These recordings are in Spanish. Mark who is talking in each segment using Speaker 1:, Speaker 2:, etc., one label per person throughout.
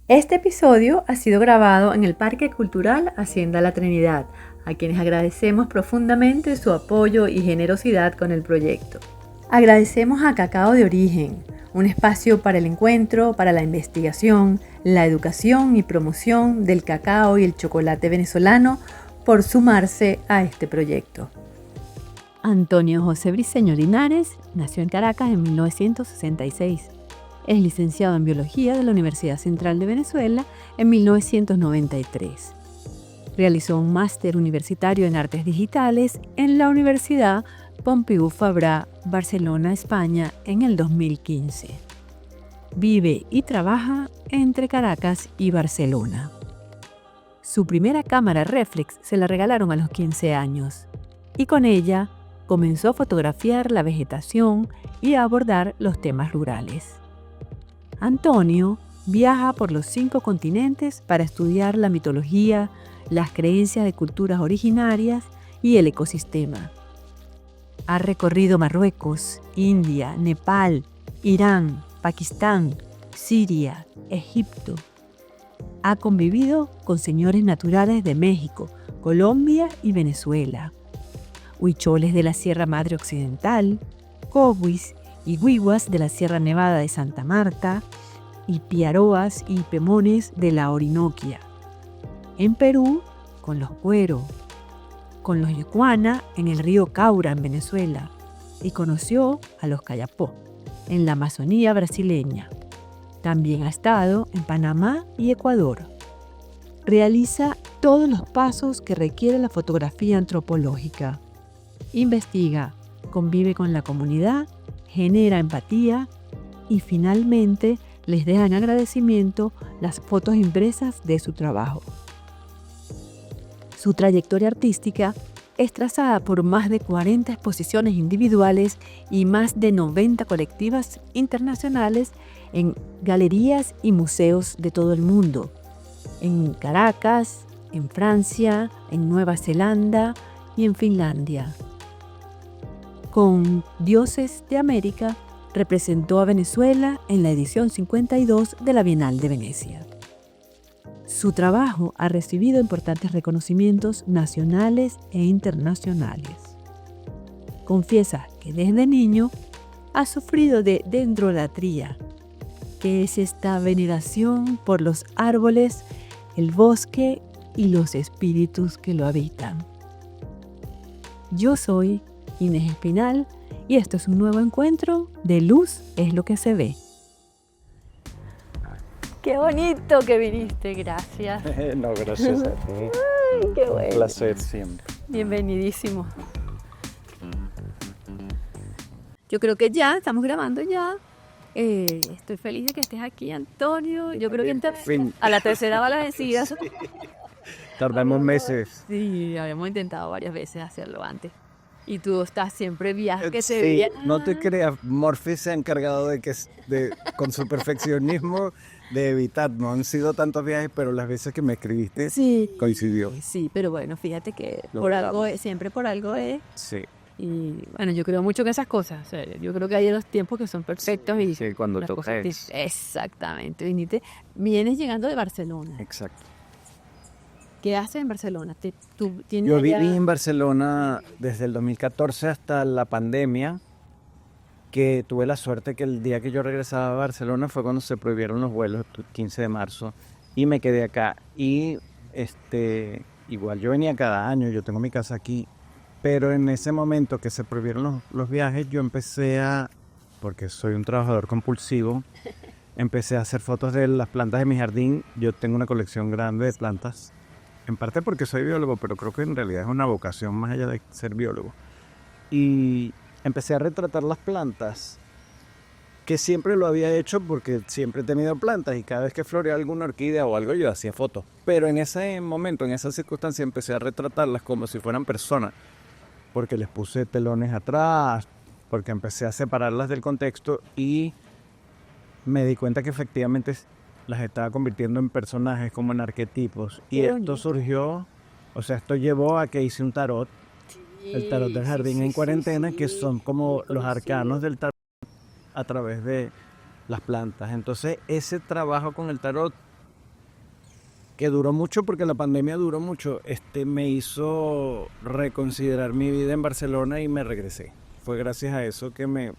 Speaker 1: Este episodio ha sido grabado en el Parque Cultural Hacienda La Trinidad, a quienes agradecemos profundamente su apoyo y generosidad con el proyecto. Agradecemos a Cacao de Origen, un espacio para el encuentro, para la investigación, la educación y promoción del cacao y el chocolate venezolano, por sumarse a este proyecto. Antonio José Briceño Linares nació en Caracas en 1966. Es licenciado en Biología de la Universidad Central de Venezuela en 1993. Realizó un máster universitario en Artes Digitales en la Universidad Pompeu Fabra, Barcelona, España, en el 2015. Vive y trabaja entre Caracas y Barcelona. Su primera cámara reflex se la regalaron a los 15 años y con ella comenzó a fotografiar la vegetación y a abordar los temas rurales. Antonio viaja por los 5 continentes para estudiar la mitología, las creencias de culturas originarias y el ecosistema. Ha recorrido Marruecos, India, Nepal, Irán, Pakistán, Siria, Egipto. Ha convivido con señores naturales de México, Colombia y Venezuela, huicholes de la Sierra Madre Occidental, cobuis y huihuas de la Sierra Nevada de Santa Marta, y piaroas y pemones de la Orinoquia. En Perú, con los cuero, con los yucuana en el río Caura en Venezuela, y conoció a los cayapó en la Amazonía brasileña. También ha estado en Panamá y Ecuador. Realiza todos los pasos que requiere la fotografía antropológica. Investiga, convive con la comunidad, genera empatía y finalmente les deja en agradecimiento las fotos impresas de su trabajo. Su trayectoria artística es trazada por más de 40 exposiciones individuales y más de 90 colectivas internacionales en galerías y museos de todo el mundo, en Caracas, en Francia, en Nueva Zelanda y en Finlandia. Con Dioses de América, representó a Venezuela en la edición 52 de la Bienal de Venecia. Su trabajo ha recibido importantes reconocimientos nacionales e internacionales. Confiesa que desde niño ha sufrido de dendrolatría, que es esta veneración por los árboles, el bosque y los espíritus que lo habitan. Yo soy Inés Espinal y esto es un nuevo encuentro de Luz es lo que se ve. ¡Qué bonito que viniste! Gracias.
Speaker 2: No, gracias a ti.
Speaker 1: Ay, qué bueno.
Speaker 2: Un placer siempre.
Speaker 1: Bienvenidísimo. Yo creo que ya, estamos grabando ya. Estoy feliz de que estés aquí, Antonio. Yo creo que a la tercera va la vencida. Sí.
Speaker 2: Tardamos meses.
Speaker 1: Sí, habíamos intentado varias veces hacerlo antes. Y tú estás siempre viajes que se
Speaker 2: Sí,
Speaker 1: veían.
Speaker 2: no te creas, Morphy se ha encargado con su perfeccionismo de evitar. No han sido tantos viajes, pero las veces que me escribiste coincidió.
Speaker 1: Sí, pero bueno, fíjate que por algo es, siempre por algo es.
Speaker 2: Sí.
Speaker 1: Y bueno, yo creo mucho en esas cosas. O sea, yo creo que hay los tiempos que son perfectos y
Speaker 2: Sí, cuando
Speaker 1: las
Speaker 2: toca
Speaker 1: cosas
Speaker 2: es.
Speaker 1: Exactamente. Vienes llegando de Barcelona.
Speaker 2: Exacto.
Speaker 1: ¿Qué haces en Barcelona? ¿Tú tienes
Speaker 2: Yo
Speaker 1: allá?
Speaker 2: viví en Barcelona desde el 2014 hasta la pandemia, que tuve la suerte que el día que yo regresaba a Barcelona fue cuando se prohibieron los vuelos, el 15 de marzo, y me quedé acá. Y igual yo venía cada año, yo tengo mi casa aquí, pero en ese momento que se prohibieron los viajes, yo porque soy un trabajador compulsivo, empecé a hacer fotos de las plantas de mi jardín. Yo tengo una colección grande de plantas. En parte porque soy biólogo, pero creo que en realidad es una vocación más allá de ser biólogo. Y empecé a retratar las plantas, que siempre lo había hecho porque siempre he tenido plantas y cada vez que floreaba alguna orquídea o algo yo hacía fotos. Pero en ese momento, en esa circunstancia, empecé a retratarlas como si fueran personas, porque les puse telones atrás, porque empecé a separarlas del contexto y me di cuenta que efectivamente las estaba convirtiendo en personajes, como en arquetipos. Y esto surgió, esto llevó a que hice un tarot, el tarot del jardín en cuarentena, que son como los arcanos del tarot a través de las plantas. Entonces ese trabajo con el tarot que duró mucho porque la pandemia duró mucho, me hizo reconsiderar mi vida en Barcelona y me regresé. Fue gracias a eso que me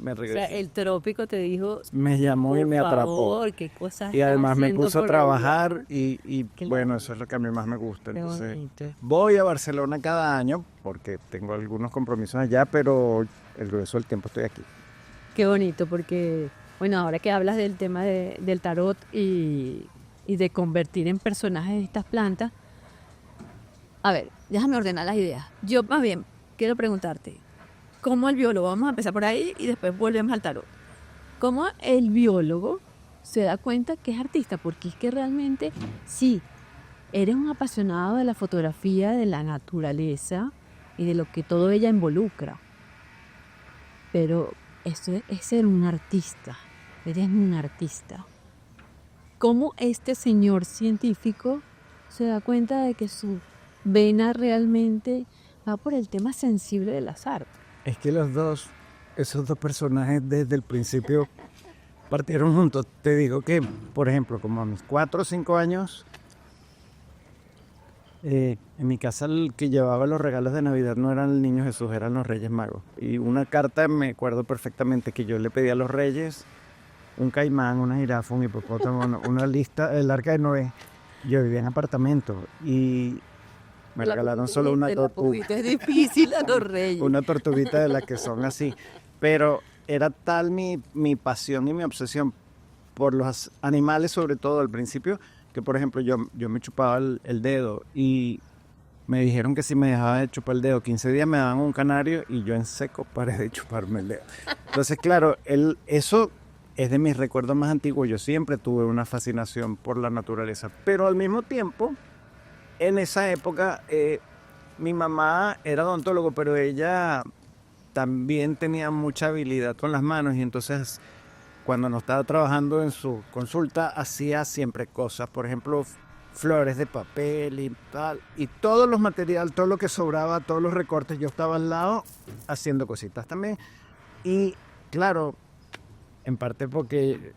Speaker 3: O sea,
Speaker 2: regresé.
Speaker 3: el trópico te dijo,
Speaker 2: Me llamó y
Speaker 3: por
Speaker 2: me atrapó.
Speaker 3: favor, qué cosas
Speaker 2: Y
Speaker 3: estás
Speaker 2: además me
Speaker 3: haciendo
Speaker 2: puso a
Speaker 3: por
Speaker 2: trabajar
Speaker 3: allá.
Speaker 2: y
Speaker 3: Claro.
Speaker 2: bueno, eso es lo que a mí más me gusta.
Speaker 3: Qué
Speaker 2: Entonces,
Speaker 3: bonito.
Speaker 2: voy a Barcelona cada año porque tengo algunos compromisos allá, pero el grueso del tiempo estoy aquí.
Speaker 3: Qué bonito, porque, bueno, ahora que hablas del tema del tarot y de convertir en personajes estas plantas, a ver, déjame ordenar las ideas. Yo más bien quiero preguntarte, ¿cómo el biólogo, vamos a empezar por ahí y después volvemos al tarot, cómo el biólogo se da cuenta que es artista? Porque es que realmente, sí, eres un apasionado de la fotografía, de la naturaleza y de lo que todo ella involucra. Pero eso es ser un artista. Eres un artista. ¿Cómo este señor científico se da cuenta de que su vena realmente va por el tema sensible de las artes?
Speaker 2: Es que esos dos personajes desde el principio partieron juntos. Te digo que, por ejemplo, como a mis 4 o 5 años, en mi casa el que llevaba los regalos de Navidad no eran el Niño Jesús, eran los Reyes Magos. Y una carta, me acuerdo perfectamente que yo le pedí a los Reyes un caimán, una jirafa, un hipopótamo, una lista, el arca de Noé. Yo vivía en apartamento y me regalaron solo una tortuga.
Speaker 3: Es difícil a los reyes.
Speaker 2: Una tortuguita de las que son así. Pero era tal mi pasión y mi obsesión por los animales, sobre todo al principio, que por ejemplo yo me chupaba el dedo y me dijeron que si me dejaba de chupar el dedo 15 días me daban un canario y yo en seco paré de chuparme el dedo. Entonces, claro, eso es de mis recuerdos más antiguos. Yo siempre tuve una fascinación por la naturaleza, pero al mismo tiempo, en esa época, mi mamá era odontólogo, pero ella también tenía mucha habilidad con las manos y entonces cuando no estaba trabajando en su consulta hacía siempre cosas, por ejemplo, flores de papel y tal, y todos los materiales, todo lo que sobraba, todos los recortes, yo estaba al lado haciendo cositas también. Y claro, en parte porque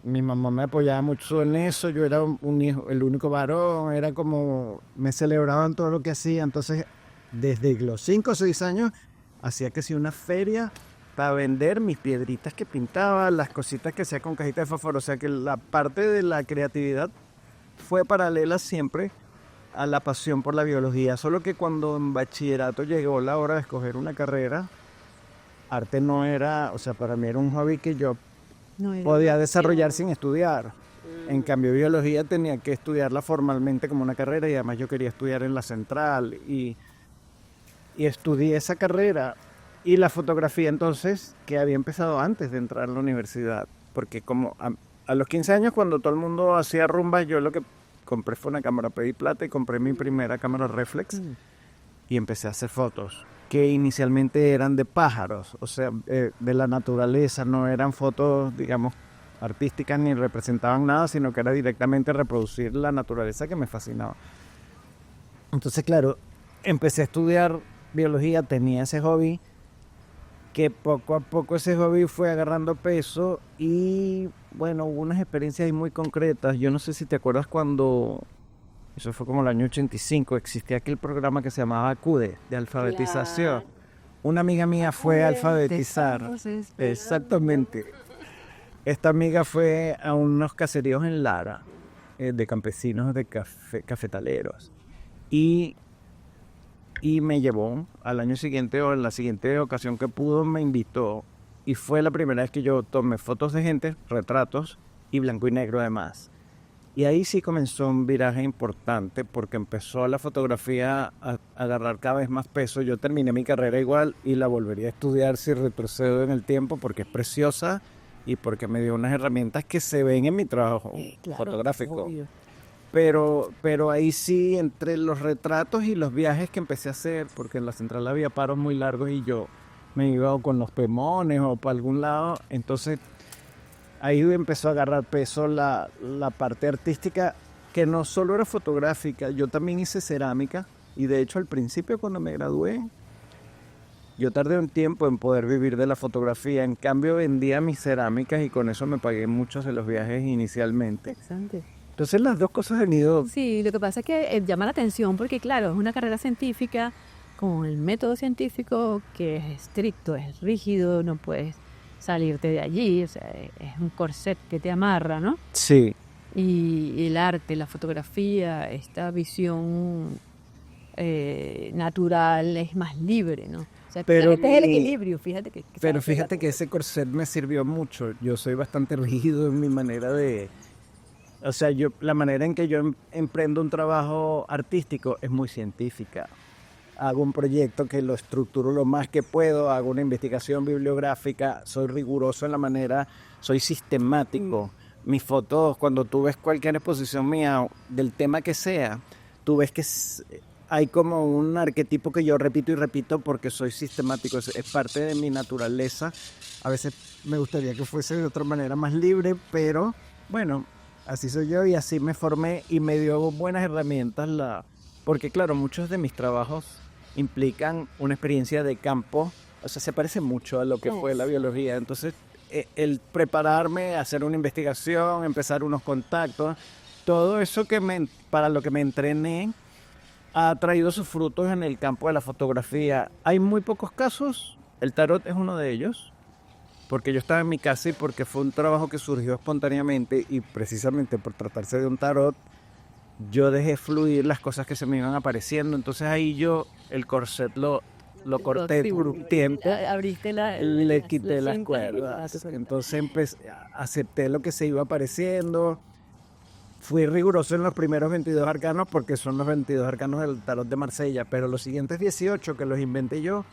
Speaker 2: mi mamá me apoyaba mucho en eso, yo era un hijo, el único varón, era como, me celebraban todo lo que hacía, entonces desde los 5 o 6 años hacía que sí una feria para vender mis piedritas que pintaba, las cositas que hacía con cajita de fósforo, o sea que la parte de la creatividad fue paralela siempre a la pasión por la biología, solo que cuando en bachillerato llegó la hora de escoger una carrera, arte no era, o sea, para mí era un hobby que yo podía desarrollar sin estudiar. En cambio, biología tenía que estudiarla formalmente como una carrera y además yo quería estudiar en la central y estudié esa carrera y la fotografía entonces, que había empezado antes de entrar a la universidad, porque como a los 15 años cuando todo el mundo hacía rumbas, yo lo que compré fue una cámara, pedí plata y compré mi primera cámara reflex y empecé a hacer fotos que inicialmente eran de pájaros, o sea, de la naturaleza, no eran fotos, digamos, artísticas ni representaban nada, sino que era directamente reproducir la naturaleza que me fascinaba. Entonces, claro, empecé a estudiar biología, tenía ese hobby, que poco a poco ese hobby fue agarrando peso y, bueno, hubo unas experiencias ahí muy concretas. Yo no sé si te acuerdas cuando, eso fue como el año 85, existía aquel programa que se llamaba CUDE, de alfabetización. Claro. Una amiga mía fue a alfabetizar. Exactamente. Esta amiga fue a unos caseríos en Lara, de campesinos, de cafetaleros. Y me llevó al año siguiente o en la siguiente ocasión que pudo, me invitó. Y fue la primera vez que yo tomé fotos de gente, retratos y blanco y negro además. Y ahí sí comenzó un viraje importante porque empezó la fotografía a agarrar cada vez más peso. Yo terminé mi carrera igual y la volvería a estudiar si retrocedo en el tiempo porque es preciosa y porque me dio unas herramientas que se ven en mi trabajo fotográfico. Obvio. Pero ahí sí, entre los retratos y los viajes que empecé a hacer, porque en la central había paros muy largos y yo me iba con los Pemones o para algún lado, entonces ahí empezó a agarrar peso la parte artística, que no solo era fotográfica, yo también hice cerámica y de hecho al principio cuando me gradué, yo tardé un tiempo en poder vivir de la fotografía, en cambio vendía mis cerámicas y con eso me pagué muchos de los viajes inicialmente.
Speaker 3: Interesante.
Speaker 2: Entonces las dos cosas han ido...
Speaker 3: Sí, lo que pasa es que llama la atención porque, claro, es una carrera científica con el método científico que es estricto, es rígido, no puedes salirte de allí, o sea, es un corset que te amarra, ¿no?
Speaker 2: Sí,
Speaker 3: Y el arte, la fotografía, esta visión natural es más libre, ¿no? O sea,
Speaker 2: Pero
Speaker 3: este es el
Speaker 2: mi-
Speaker 3: equilibrio, fíjate que
Speaker 2: pero
Speaker 3: sabes,
Speaker 2: fíjate que ese corset me sirvió mucho. Yo soy bastante rígido en mi manera de... O sea, la manera en que yo emprendo un trabajo artístico es muy científica. Hago un proyecto que lo estructuro lo más que puedo, hago una investigación bibliográfica, soy riguroso en la manera, soy sistemático. Mis fotos, cuando tú ves cualquier exposición mía, del tema que sea, tú ves que hay como un arquetipo que yo repito y repito porque soy sistemático, es parte de mi naturaleza. A veces me gustaría que fuese de otra manera más libre, pero bueno, así soy yo y así me formé y me dio buenas herramientas porque claro, muchos de mis trabajos implican una experiencia de campo, o sea, se parece mucho a lo que fue la biología. Entonces, el prepararme, hacer una investigación, empezar unos contactos, todo eso para lo que me entrené ha traído sus frutos en el campo de la fotografía. Hay muy pocos casos, el tarot es uno de ellos, porque yo estaba en mi casa y porque fue un trabajo que surgió espontáneamente y precisamente por tratarse de un tarot, yo dejé fluir las cosas que se me iban apareciendo. Entonces ahí el corset lo corté por un tiempo,
Speaker 3: abriste
Speaker 2: le quité las
Speaker 3: cinta
Speaker 2: cuerdas. Entonces acepté lo que se iba apareciendo. Fui riguroso en los primeros 22 arcanos porque son los 22 arcanos del tarot de Marsella, pero los siguientes 18 que los inventé yo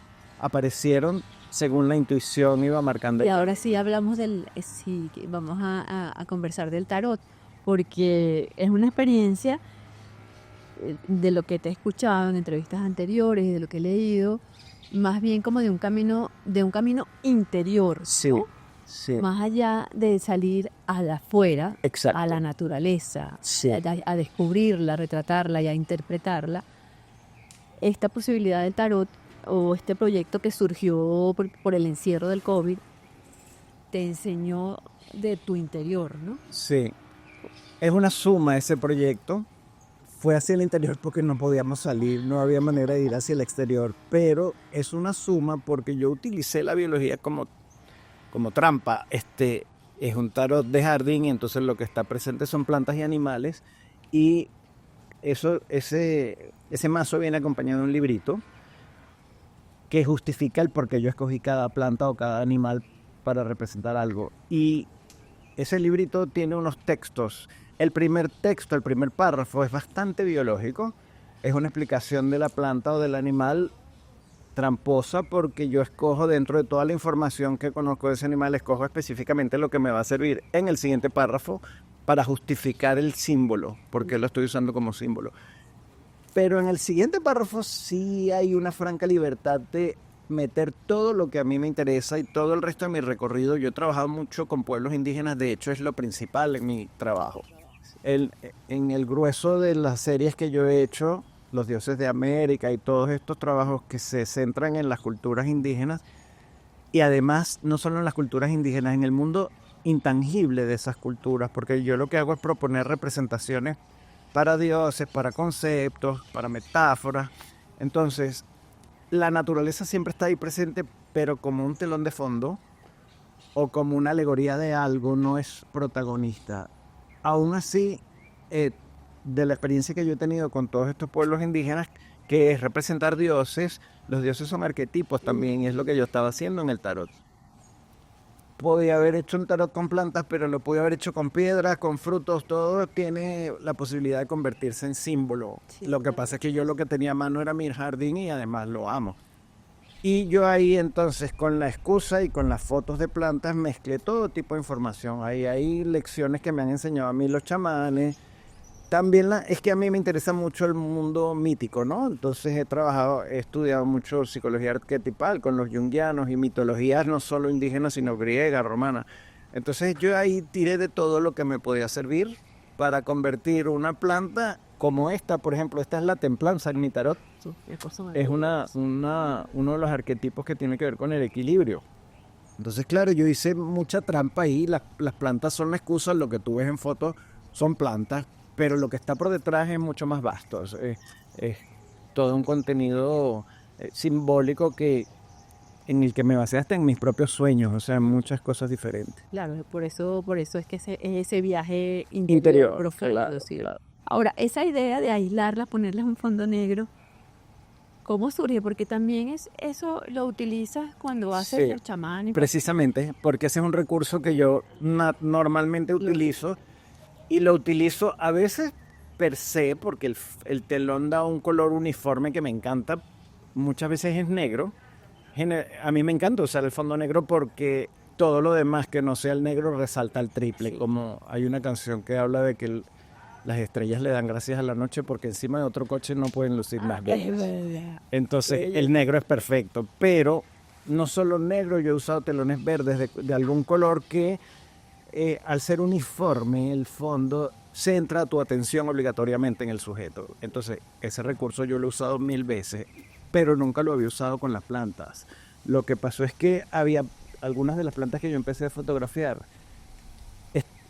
Speaker 2: aparecieron según la intuición iba marcando.
Speaker 3: Y ahora sí hablamos sí, que vamos a conversar del tarot, porque es una experiencia de lo que te he escuchado en entrevistas anteriores y de lo que he leído, más bien como de un camino interior,
Speaker 2: Sí,
Speaker 3: ¿no?
Speaker 2: sí.
Speaker 3: Más allá de salir a la afuera,
Speaker 2: Exacto.
Speaker 3: a la naturaleza,
Speaker 2: Sí.
Speaker 3: a descubrirla, a retratarla y a interpretarla. Esta posibilidad del tarot o este proyecto que surgió por el encierro del COVID te enseñó de tu interior, ¿no?
Speaker 2: Sí. Es una suma ese proyecto. Fue hacia el interior porque no podíamos salir, no había manera de ir hacia el exterior, pero es una suma porque yo utilicé la biología como trampa. Es un tarot de jardín y entonces lo que está presente son plantas y animales y ese mazo viene acompañado de un librito que justifica el por qué yo escogí cada planta o cada animal para representar algo. Y ese librito tiene unos textos. El primer texto, el primer párrafo es bastante biológico. Es una explicación de la planta o del animal tramposa porque yo escojo dentro de toda la información que conozco de ese animal, escojo específicamente lo que me va a servir en el siguiente párrafo para justificar el símbolo, porque lo estoy usando como símbolo. Pero en el siguiente párrafo sí hay una franca libertad de meter todo lo que a mí me interesa y todo el resto de mi recorrido. Yo he trabajado mucho con pueblos indígenas, de hecho es lo principal en mi trabajo. En el grueso de las series que yo he hecho, Los Dioses de América y todos estos trabajos que se centran en las culturas indígenas y además no solo en las culturas indígenas, en el mundo intangible de esas culturas, porque yo lo que hago es proponer representaciones para dioses, para conceptos, para metáforas. Entonces, la naturaleza siempre está ahí presente, pero como un telón de fondo o como una alegoría de algo, no es protagonista. Aún así, de la experiencia que yo he tenido con todos estos pueblos indígenas, que es representar dioses, los dioses son arquetipos también, y es lo que yo estaba haciendo en el tarot. Podía haber hecho un tarot con plantas, pero lo pude haber hecho con piedras, con frutos, todo tiene la posibilidad de convertirse en símbolo.
Speaker 3: Sí,
Speaker 2: Lo que
Speaker 3: claro.
Speaker 2: pasa es que yo lo que tenía a mano era mi jardín y además lo amo. Y yo ahí entonces con la excusa y con las fotos de plantas mezclé todo tipo de información. Ahí hay lecciones que me han enseñado a mí los chamanes. También es que a mí me interesa mucho el mundo mítico, ¿no? Entonces he estudiado mucho psicología arquetipal con los junguianos y mitologías no solo indígenas, sino griega, romana. Entonces yo ahí tiré de todo lo que me podía servir para convertir una planta como esta, por ejemplo, esta es la templanza en mi tarot. Es uno de los arquetipos que tiene que ver con el equilibrio. Entonces, claro, yo hice mucha trampa ahí. Las plantas son la excusa, lo que tú ves en fotos son plantas, pero lo que está por detrás es mucho más vasto. Es todo un contenido simbólico en el que me basé hasta en mis propios sueños, o sea, muchas cosas diferentes.
Speaker 3: Claro, por eso es que ese viaje
Speaker 2: Interior,
Speaker 3: profundo,
Speaker 2: claro,
Speaker 3: sí.
Speaker 2: claro.
Speaker 3: Ahora, esa idea de aislarlas, ponerles un fondo negro, ¿cómo surge? Porque también eso lo utilizas cuando haces
Speaker 2: Sí,
Speaker 3: los chamanes.
Speaker 2: precisamente, porque ese es un recurso que yo normalmente utilizo y lo utilizo a veces per se, porque el telón da un color uniforme que me encanta, muchas veces es negro. A mí me encanta usar el fondo negro porque todo lo demás que no sea el negro resalta el triple,
Speaker 3: Sí.
Speaker 2: como hay una canción que habla de que las estrellas le dan gracias a la noche porque encima de otro coche no pueden lucir más
Speaker 3: Es
Speaker 2: bellas.
Speaker 3: verdad.
Speaker 2: Entonces el negro es perfecto, pero no solo negro, yo he usado telones verdes de algún color que al ser uniforme el fondo centra tu atención obligatoriamente en el sujeto. Entonces ese recurso yo lo he usado 1000 veces, pero nunca lo había usado con las plantas. Lo que pasó es que había algunas de las plantas que yo empecé a fotografiar,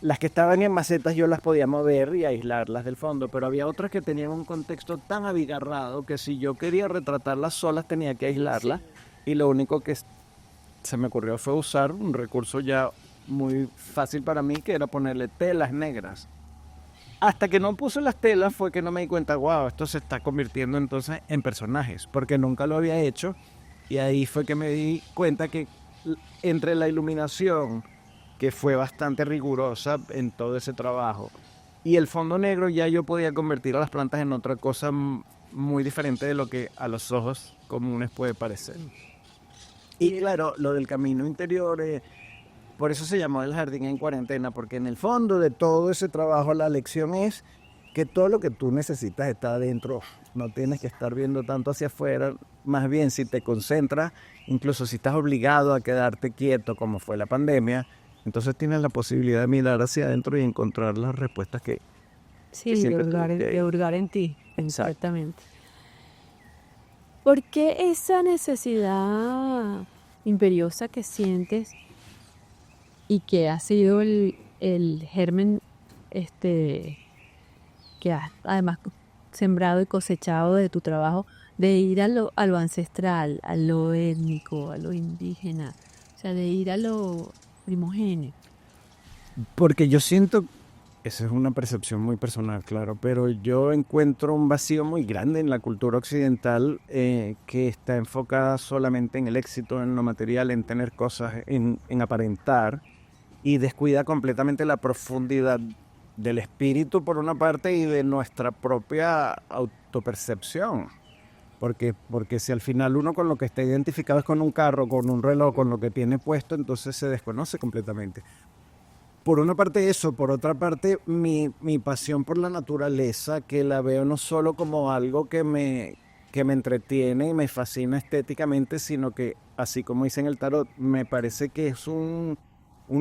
Speaker 2: las que estaban en macetas yo las podía mover y aislarlas del fondo, pero había otras que tenían un contexto tan abigarrado que si yo quería retratarlas solas tenía que aislarlas, y lo único que se me ocurrió fue usar un recurso ya muy fácil para mí, que era ponerle telas negras. Hasta que no puse las telas fue que no me di cuenta, wow, esto se está convirtiendo entonces en personajes, porque nunca lo había hecho, y ahí fue que me di cuenta que entre la iluminación, que fue bastante rigurosa en todo ese trabajo, y el fondo negro, ya yo podía convertir a las plantas en otra cosa muy diferente de lo que a los ojos comunes puede parecer. Y claro, lo del camino interior, por eso se llamó El Jardín en Cuarentena, porque en el fondo de todo ese trabajo la lección es que todo lo que tú necesitas está adentro, no tienes que estar viendo tanto hacia afuera, más bien si te concentras, incluso si estás obligado a quedarte quieto como fue la pandemia, entonces tienes la posibilidad de mirar hacia adentro y encontrar las respuestas que
Speaker 3: Sí,
Speaker 2: siempre tuviste ahí.
Speaker 3: de hurgar en ti,
Speaker 2: Exacto.
Speaker 3: exactamente. ¿Por qué esa necesidad imperiosa que sientes y que ha sido el germen que has además sembrado y cosechado de tu trabajo, de ir a lo ancestral, a lo étnico, a lo indígena, o sea, de ir a lo primogéneo?
Speaker 2: Porque yo siento, esa es una percepción muy personal, claro, pero yo encuentro un vacío muy grande en la cultura occidental, que está enfocada solamente en el éxito, en lo material, en tener cosas, en aparentar, y descuida completamente la profundidad del espíritu por una parte y de nuestra propia autopercepción. Porque si al final uno con lo que está identificado es con un carro, con un reloj, con lo que tiene puesto, entonces se desconoce completamente. Por una parte eso, por otra parte mi pasión por la naturaleza, que la veo no solo como algo que me entretiene y me fascina estéticamente, sino que, así como dice en el tarot, me parece que es un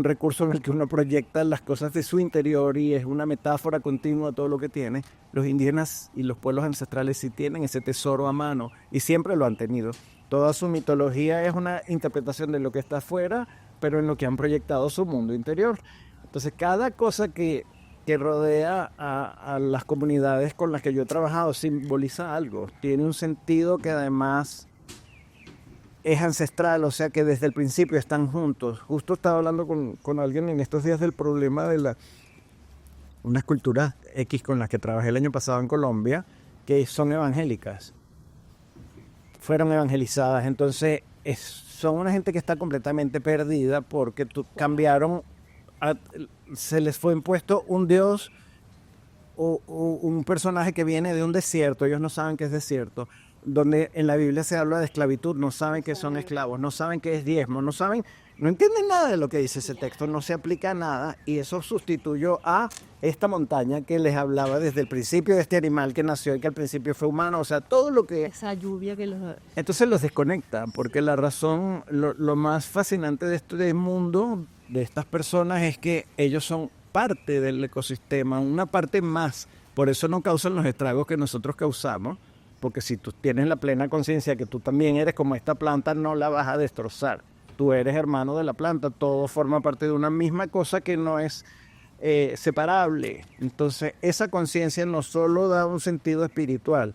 Speaker 2: recurso en el que uno proyecta las cosas de su interior y es una metáfora continua de todo lo que tiene. Los indígenas y los pueblos ancestrales sí tienen ese tesoro a mano y siempre lo han tenido. Toda su mitología es una interpretación de lo que está afuera, pero en lo que han proyectado su mundo interior. Entonces cada cosa que rodea a las comunidades con las que yo he trabajado simboliza algo, tiene un sentido que además es ancestral, o sea que desde el principio están juntos. Justo estaba hablando con alguien en estos días del problema de unas culturas X con las que trabajé el año pasado en Colombia, que son evangélicas, fueron evangelizadas, entonces son una gente que está completamente perdida porque cambiaron, se les fue impuesto un dios o un personaje que viene de un desierto, ellos no saben qué es desierto, donde en la Biblia se habla de esclavitud, no saben que son esclavos, no saben qué es diezmo, no entienden nada de lo que dice ese texto, no se aplica a nada, y eso sustituyó a esta montaña que les hablaba desde el principio de este animal que nació y que al principio fue humano, o sea, todo lo que...
Speaker 3: Esa lluvia que los...
Speaker 2: Entonces los desconecta, porque la razón, lo más fascinante de este mundo, de estas personas, es que ellos son parte del ecosistema, una parte más, por eso no causan los estragos que nosotros causamos, porque si tú tienes la plena conciencia que tú también eres como esta planta, no la vas a destrozar. Tú eres hermano de la planta, todo forma parte de una misma cosa que no es separable. Entonces, esa conciencia no solo da un sentido espiritual,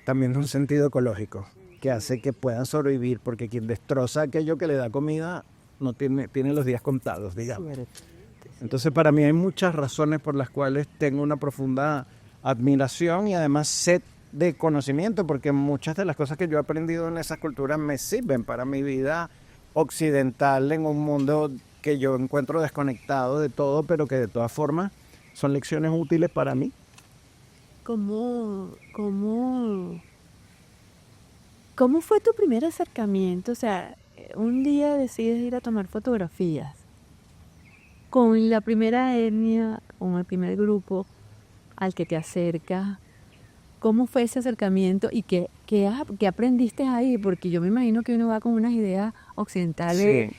Speaker 2: también un sentido ecológico, que hace que puedan sobrevivir, porque quien destroza aquello que le da comida no tiene los días contados, digamos. Entonces, para mí hay muchas razones por las cuales tengo una profunda admiración y además sed de conocimiento, porque muchas de las cosas que yo he aprendido en esas culturas me sirven para mi vida occidental en un mundo que yo encuentro desconectado de todo, pero que de todas formas son lecciones útiles para mí.
Speaker 3: ¿Cómo fue tu primer acercamiento? O sea, un día decides ir a tomar fotografías con la primera etnia, con el primer grupo al que te acercas. ¿Cómo fue ese acercamiento y qué aprendiste ahí? Porque yo me imagino que uno va con unas ideas occidentales,
Speaker 2: Sí.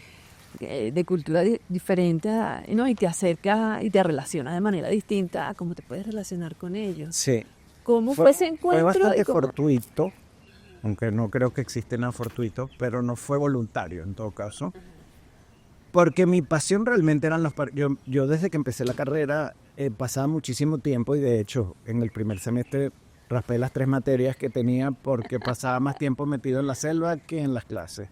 Speaker 3: de cultura diferente, ¿no? Y te acerca y te relaciona de manera distinta a cómo te puedes relacionar con ellos.
Speaker 2: Sí.
Speaker 3: ¿Cómo fue ese
Speaker 2: Fue
Speaker 3: encuentro?
Speaker 2: bastante
Speaker 3: y cómo-
Speaker 2: fortuito, aunque no creo que existe nada fortuito, pero no fue voluntario en todo caso. Porque mi pasión realmente eran yo desde que empecé la carrera pasaba muchísimo tiempo y de hecho en el primer semestre raspé las 3 materias que tenía porque pasaba más tiempo metido en la selva que en las clases.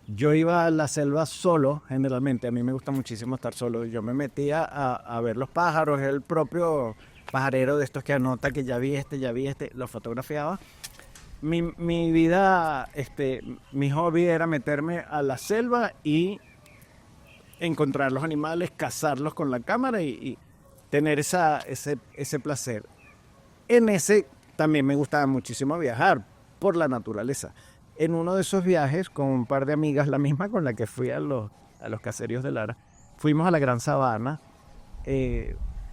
Speaker 2: Yo iba a la selva solo, generalmente, a mí me gusta muchísimo estar solo. Yo me metía a ver los pájaros, el propio pajarero de estos que anota que ya vi este, lo fotografiaba. Mi vida, mi hobby era meterme a la selva y encontrar los animales, cazarlos con la cámara y tener ese placer. En ese también me gustaba muchísimo viajar por la naturaleza. En uno de esos viajes con un par de amigas, la misma con la que fui a los caseríos de Lara, fuimos a la Gran Sabana,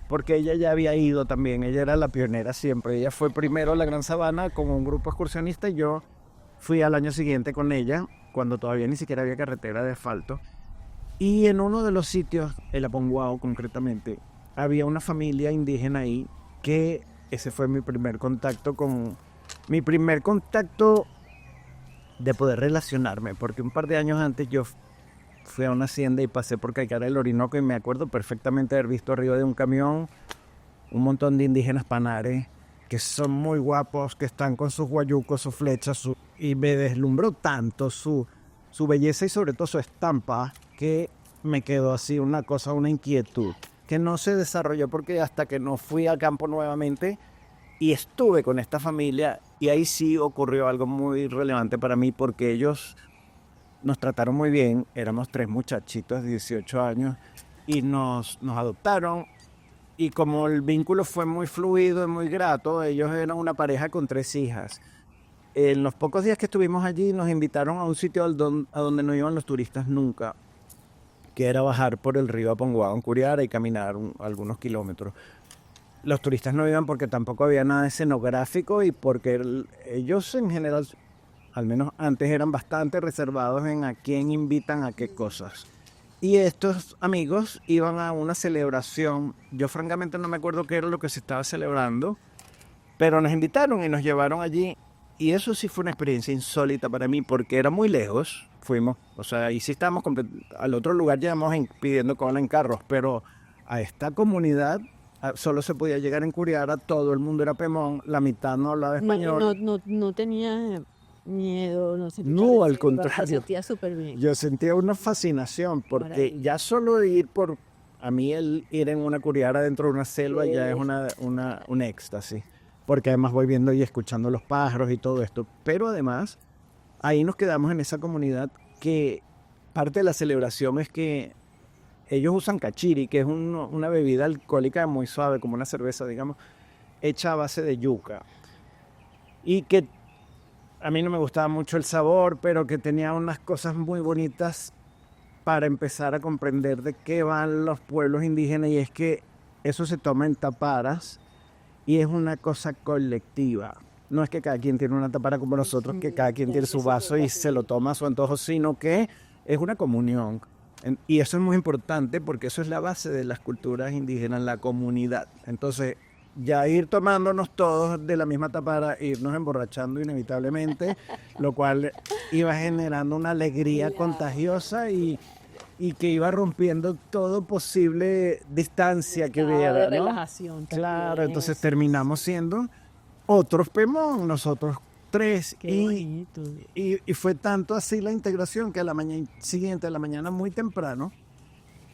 Speaker 2: porque ella ya había ido también, ella era la pionera siempre, ella fue primero a la Gran Sabana con un grupo excursionista y yo fui al año siguiente con ella, cuando todavía ni siquiera había carretera de asfalto, y en uno de los sitios, el Aponguao concretamente, había una familia indígena ahí que ese fue mi primer contacto de poder relacionarme, porque un par de años antes yo fui a una hacienda y pasé por Caicara del Orinoco y me acuerdo perfectamente haber visto arriba de un camión un montón de indígenas panares que son muy guapos, que están con sus guayucos, sus flechas, y me deslumbró tanto su belleza y sobre todo su estampa que me quedó así una inquietud que no se desarrolló porque hasta que no fui a campo nuevamente y estuve con esta familia y ahí sí ocurrió algo muy relevante para mí porque ellos nos trataron muy bien, éramos 3 muchachitos de 18 años y nos adoptaron y como el vínculo fue muy fluido y muy grato, ellos eran una pareja con 3 hijas. En los pocos días que estuvimos allí nos invitaron a un sitio a donde no iban los turistas nunca, que era bajar por el río Aponguao en Curiara y caminar algunos kilómetros. Los turistas no iban porque tampoco había nada escenográfico y porque ellos en general, al menos antes, eran bastante reservados en a quién invitan a qué cosas. Y estos amigos iban a una celebración, yo francamente no me acuerdo qué era lo que se estaba celebrando, pero nos invitaron y nos llevaron allí. Y eso sí fue una experiencia insólita para mí porque era muy lejos, fuimos, o sea, ahí sí estábamos al otro lugar llegamos pidiendo cola en carros, pero a esta comunidad solo se podía llegar en Curiara, todo el mundo era pemón, la mitad no hablaba español.
Speaker 3: No tenía miedo, no sentía
Speaker 2: No, al
Speaker 3: reserva,
Speaker 2: contrario.
Speaker 3: se sentía súper bien.
Speaker 2: Yo sentía una fascinación porque
Speaker 3: Maravilla.
Speaker 2: ya solo a mí el ir en una Curiara dentro de una selva ya es un éxtasis. Porque además voy viendo y escuchando los pájaros y todo esto. Pero además, ahí nos quedamos en esa comunidad que parte de la celebración es que ellos usan cachiri, que es una bebida alcohólica muy suave, como una cerveza, digamos, hecha a base de yuca. Y que a mí no me gustaba mucho el sabor, pero que tenía unas cosas muy bonitas para empezar a comprender de qué van los pueblos indígenas. Y es que eso se toma en taparas. Y es una cosa colectiva. No es que cada quien tiene una tapara como nosotros, que cada quien tiene su vaso y se lo toma a su antojo, sino que es una comunión. Y eso es muy importante porque eso es la base de las culturas indígenas, la comunidad. Entonces, ya ir tomándonos todos de la misma tapara, irnos emborrachando inevitablemente, lo cual iba generando una alegría contagiosa y y que iba rompiendo todo posible distancia que
Speaker 3: Estado
Speaker 2: hubiera,
Speaker 3: de
Speaker 2: ¿no?
Speaker 3: relajación
Speaker 2: Claro,
Speaker 3: también,
Speaker 2: entonces
Speaker 3: sí,
Speaker 2: terminamos siendo otros Pemón, nosotros tres.
Speaker 3: qué bonito.
Speaker 2: Y fue tanto así la integración que a la mañana siguiente, a la mañana muy temprano,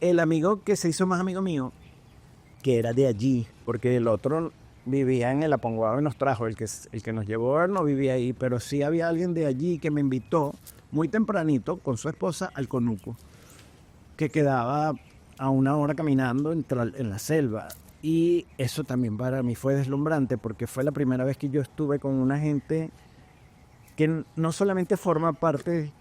Speaker 2: el amigo que se hizo más amigo mío, que era de allí, porque el otro vivía en el Aponguado y nos trajo, el que nos llevó no vivía ahí, pero sí había alguien de allí que me invitó muy tempranito con su esposa al Conuco, que quedaba a 1 hora caminando en la selva. Y eso también para mí fue deslumbrante porque fue la primera vez que yo estuve con una gente que no solamente forma parte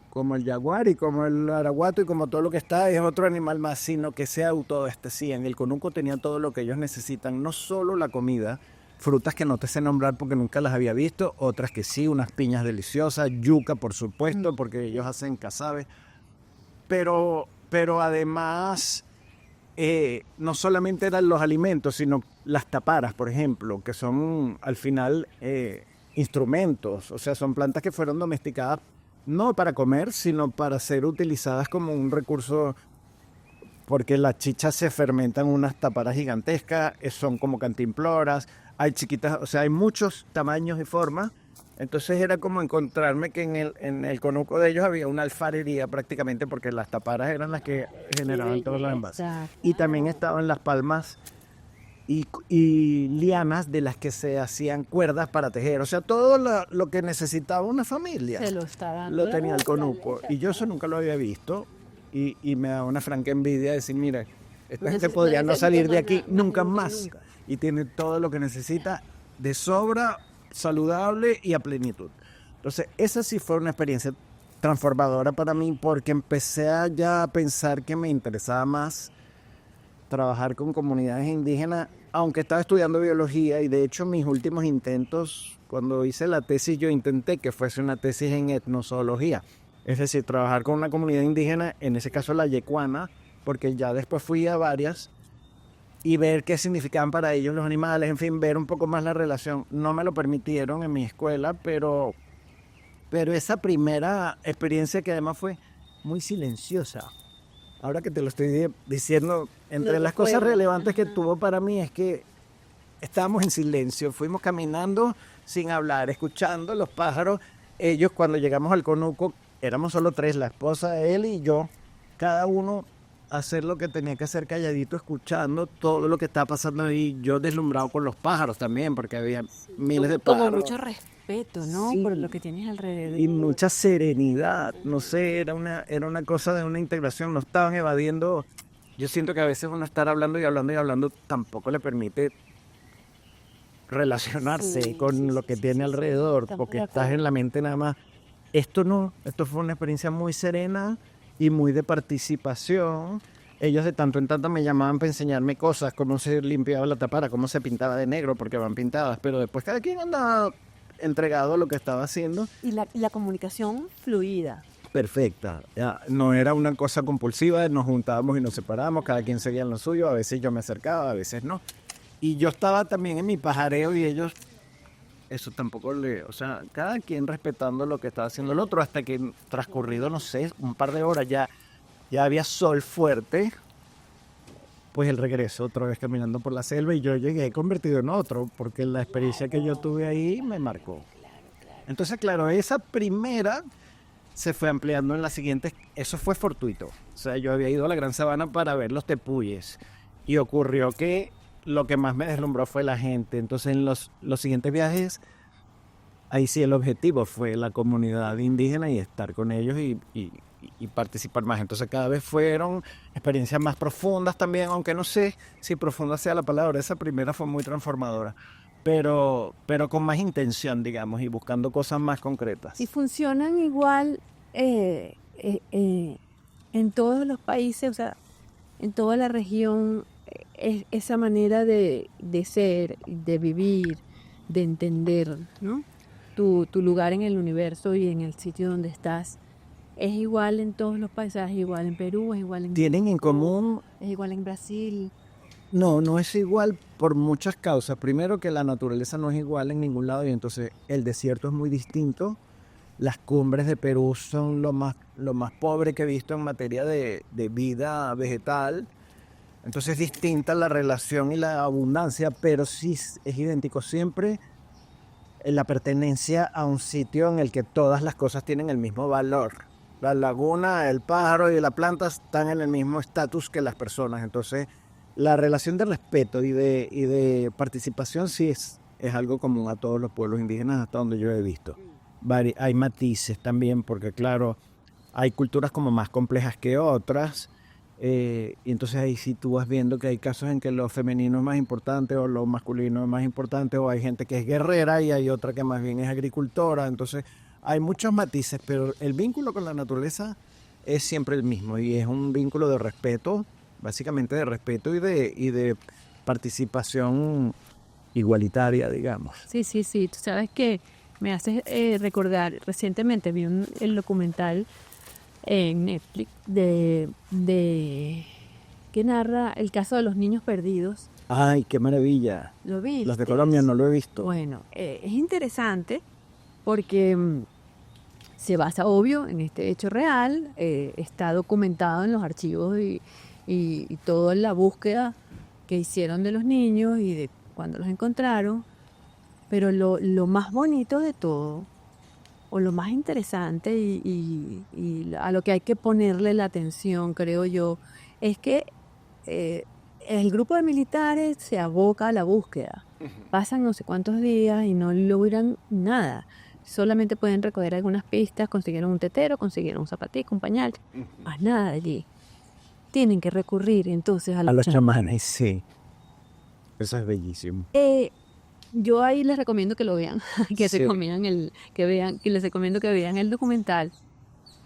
Speaker 2: como el jaguar y como el araguato y como todo lo que está, es otro animal más, sino que se autoabastecían. El conuco tenía todo lo que ellos necesitan, no solo la comida, frutas que no te sé nombrar porque nunca las había visto, otras que sí, unas piñas deliciosas, yuca por supuesto, porque ellos hacen casabe, pero además no solamente eran los alimentos, sino las taparas, por ejemplo, que son al final instrumentos, o sea, son plantas que fueron domesticadas no para comer, sino para ser utilizadas como un recurso, porque las chichas se fermentan unas taparas gigantescas, son como cantimploras, hay chiquitas, o sea, hay muchos tamaños y formas. Entonces era como encontrarme que en el conuco de ellos había una alfarería prácticamente, porque las taparas eran las que generaban todos los envases. Y también estaban las palmas y lianas de las que se hacían cuerdas para tejer. O sea, todo lo que necesitaba una familia
Speaker 3: Se lo está dando.
Speaker 2: lo tenía el conuco. Y yo eso nunca lo había visto. Y me da una franca envidia decir, mira, esta gente podría no salir de aquí nunca más. Y tiene todo lo que necesita de sobra, saludable y a plenitud. Entonces, esa sí fue una experiencia transformadora para mí, porque empecé ya a pensar que me interesaba más trabajar con comunidades indígenas, aunque estaba estudiando biología. Y de hecho mis últimos intentos, cuando hice la tesis, yo intenté que fuese una tesis en etnozoología, es decir, trabajar con una comunidad indígena, en ese caso la yecuana, porque ya después fui a varias, y ver qué significaban para ellos los animales, en fin, ver un poco más la relación. No me lo permitieron en mi escuela, pero esa primera experiencia, que además fue muy silenciosa, ahora que te lo estoy diciendo, entre las cosas relevantes que tuvo para mí es que estábamos en silencio, fuimos caminando sin hablar, escuchando los pájaros. Ellos, cuando llegamos al conuco, éramos solo tres, la esposa, él y yo, cada uno hacer lo que tenía que hacer calladito, escuchando todo lo que estaba pasando ahí. Yo deslumbrado con los pájaros también, porque había miles de pájaros.
Speaker 3: Como mucho respeto, ¿no?
Speaker 2: Sí.
Speaker 3: Por lo que tienes alrededor.
Speaker 2: Y mucha serenidad, no sé, era una cosa de una integración, no estaban evadiendo. Yo siento que a veces uno estar hablando y hablando y hablando tampoco le permite relacionarse con lo que tiene alrededor, porque estás en la mente nada más. Esto fue una experiencia muy serena y muy de participación. Ellos de tanto en tanto me llamaban para enseñarme cosas, cómo se limpiaba la tapara, cómo se pintaba de negro, porque van pintadas, pero después cada quien andaba entregado a lo que estaba haciendo.
Speaker 3: Y la comunicación fluida.
Speaker 2: Perfecta, ya, no era una cosa compulsiva, nos juntábamos y nos separábamos, cada quien seguía en lo suyo, a veces yo me acercaba, a veces no. Y yo estaba también en mi pajareo y ellos, eso tampoco o sea, cada quien respetando lo que estaba haciendo el otro, hasta que transcurrido, no sé, un par de horas ya había sol fuerte, pues el regreso otra vez caminando por la selva, y yo llegué convertido en otro, porque la experiencia que yo tuve ahí me marcó. Entonces, claro, esa primera se fue ampliando en las siguientes. Eso fue fortuito. O sea, yo había ido a la Gran Sabana para ver los tepuyes, y ocurrió que lo que más me deslumbró fue la gente. Entonces, en los siguientes viajes, ahí sí el objetivo fue la comunidad indígena y estar con ellos y participar más. Entonces, cada vez fueron experiencias más profundas también, aunque no sé si profunda sea la palabra. Esa primera fue muy transformadora, pero con más intención, digamos, y buscando cosas más concretas.
Speaker 3: Y funcionan igual en todos los países, o sea, en toda la región, esa manera de ser, de vivir, de entender, ¿no? Tu lugar en el universo y en el sitio donde estás. ¿Es igual en todos los países? ¿Es igual en Perú? ¿Es igual en
Speaker 2: ¿Tienen en común?
Speaker 3: ¿Es igual en Brasil?
Speaker 2: No es igual por muchas causas. Primero, que la naturaleza no es igual en ningún lado, y entonces el desierto es muy distinto las cumbres de Perú son lo más pobre que he visto en materia de vida vegetal. Entonces es distinta la relación y la abundancia, pero sí es idéntico siempre en la pertenencia a un sitio en el que todas las cosas tienen el mismo valor. La laguna, el pájaro y la planta están en el mismo estatus que las personas. Entonces la relación de respeto y de participación sí es algo común a todos los pueblos indígenas hasta donde yo he visto. Hay matices también porque claro, hay culturas como más complejas que otras. Y entonces ahí sí tú vas viendo que hay casos en que lo femenino es más importante o lo masculino es más importante, o hay gente que es guerrera y hay otra que más bien es agricultora. Entonces hay muchos matices, pero el vínculo con la naturaleza es siempre el mismo y es un vínculo de respeto, básicamente de respeto y de participación igualitaria, digamos.
Speaker 3: Sí, sí, sí. Tú sabes que me haces recordar, recientemente vi el documental en Netflix que narra el caso de los niños perdidos.
Speaker 2: ¡Ay, qué maravilla!
Speaker 3: ¿Lo viste?
Speaker 2: Los de Colombia no lo he visto.
Speaker 3: Bueno, es interesante porque se basa, obvio, en este hecho real, está documentado en los archivos y toda la búsqueda que hicieron de los niños y de cuando los encontraron, pero lo más bonito de todo, o lo más interesante y a lo que hay que ponerle la atención, creo yo, es que el grupo de militares se aboca a la búsqueda. Pasan no sé cuántos días y no logran nada. Solamente pueden recoger algunas pistas, consiguieron un tetero, consiguieron un zapatico, un pañal, más nada de allí. Tienen que recurrir entonces a
Speaker 2: los chamanes, sí. Eso es bellísimo.
Speaker 3: Yo ahí les recomiendo que lo vean, que
Speaker 2: Sí.
Speaker 3: les recomiendo que vean el documental,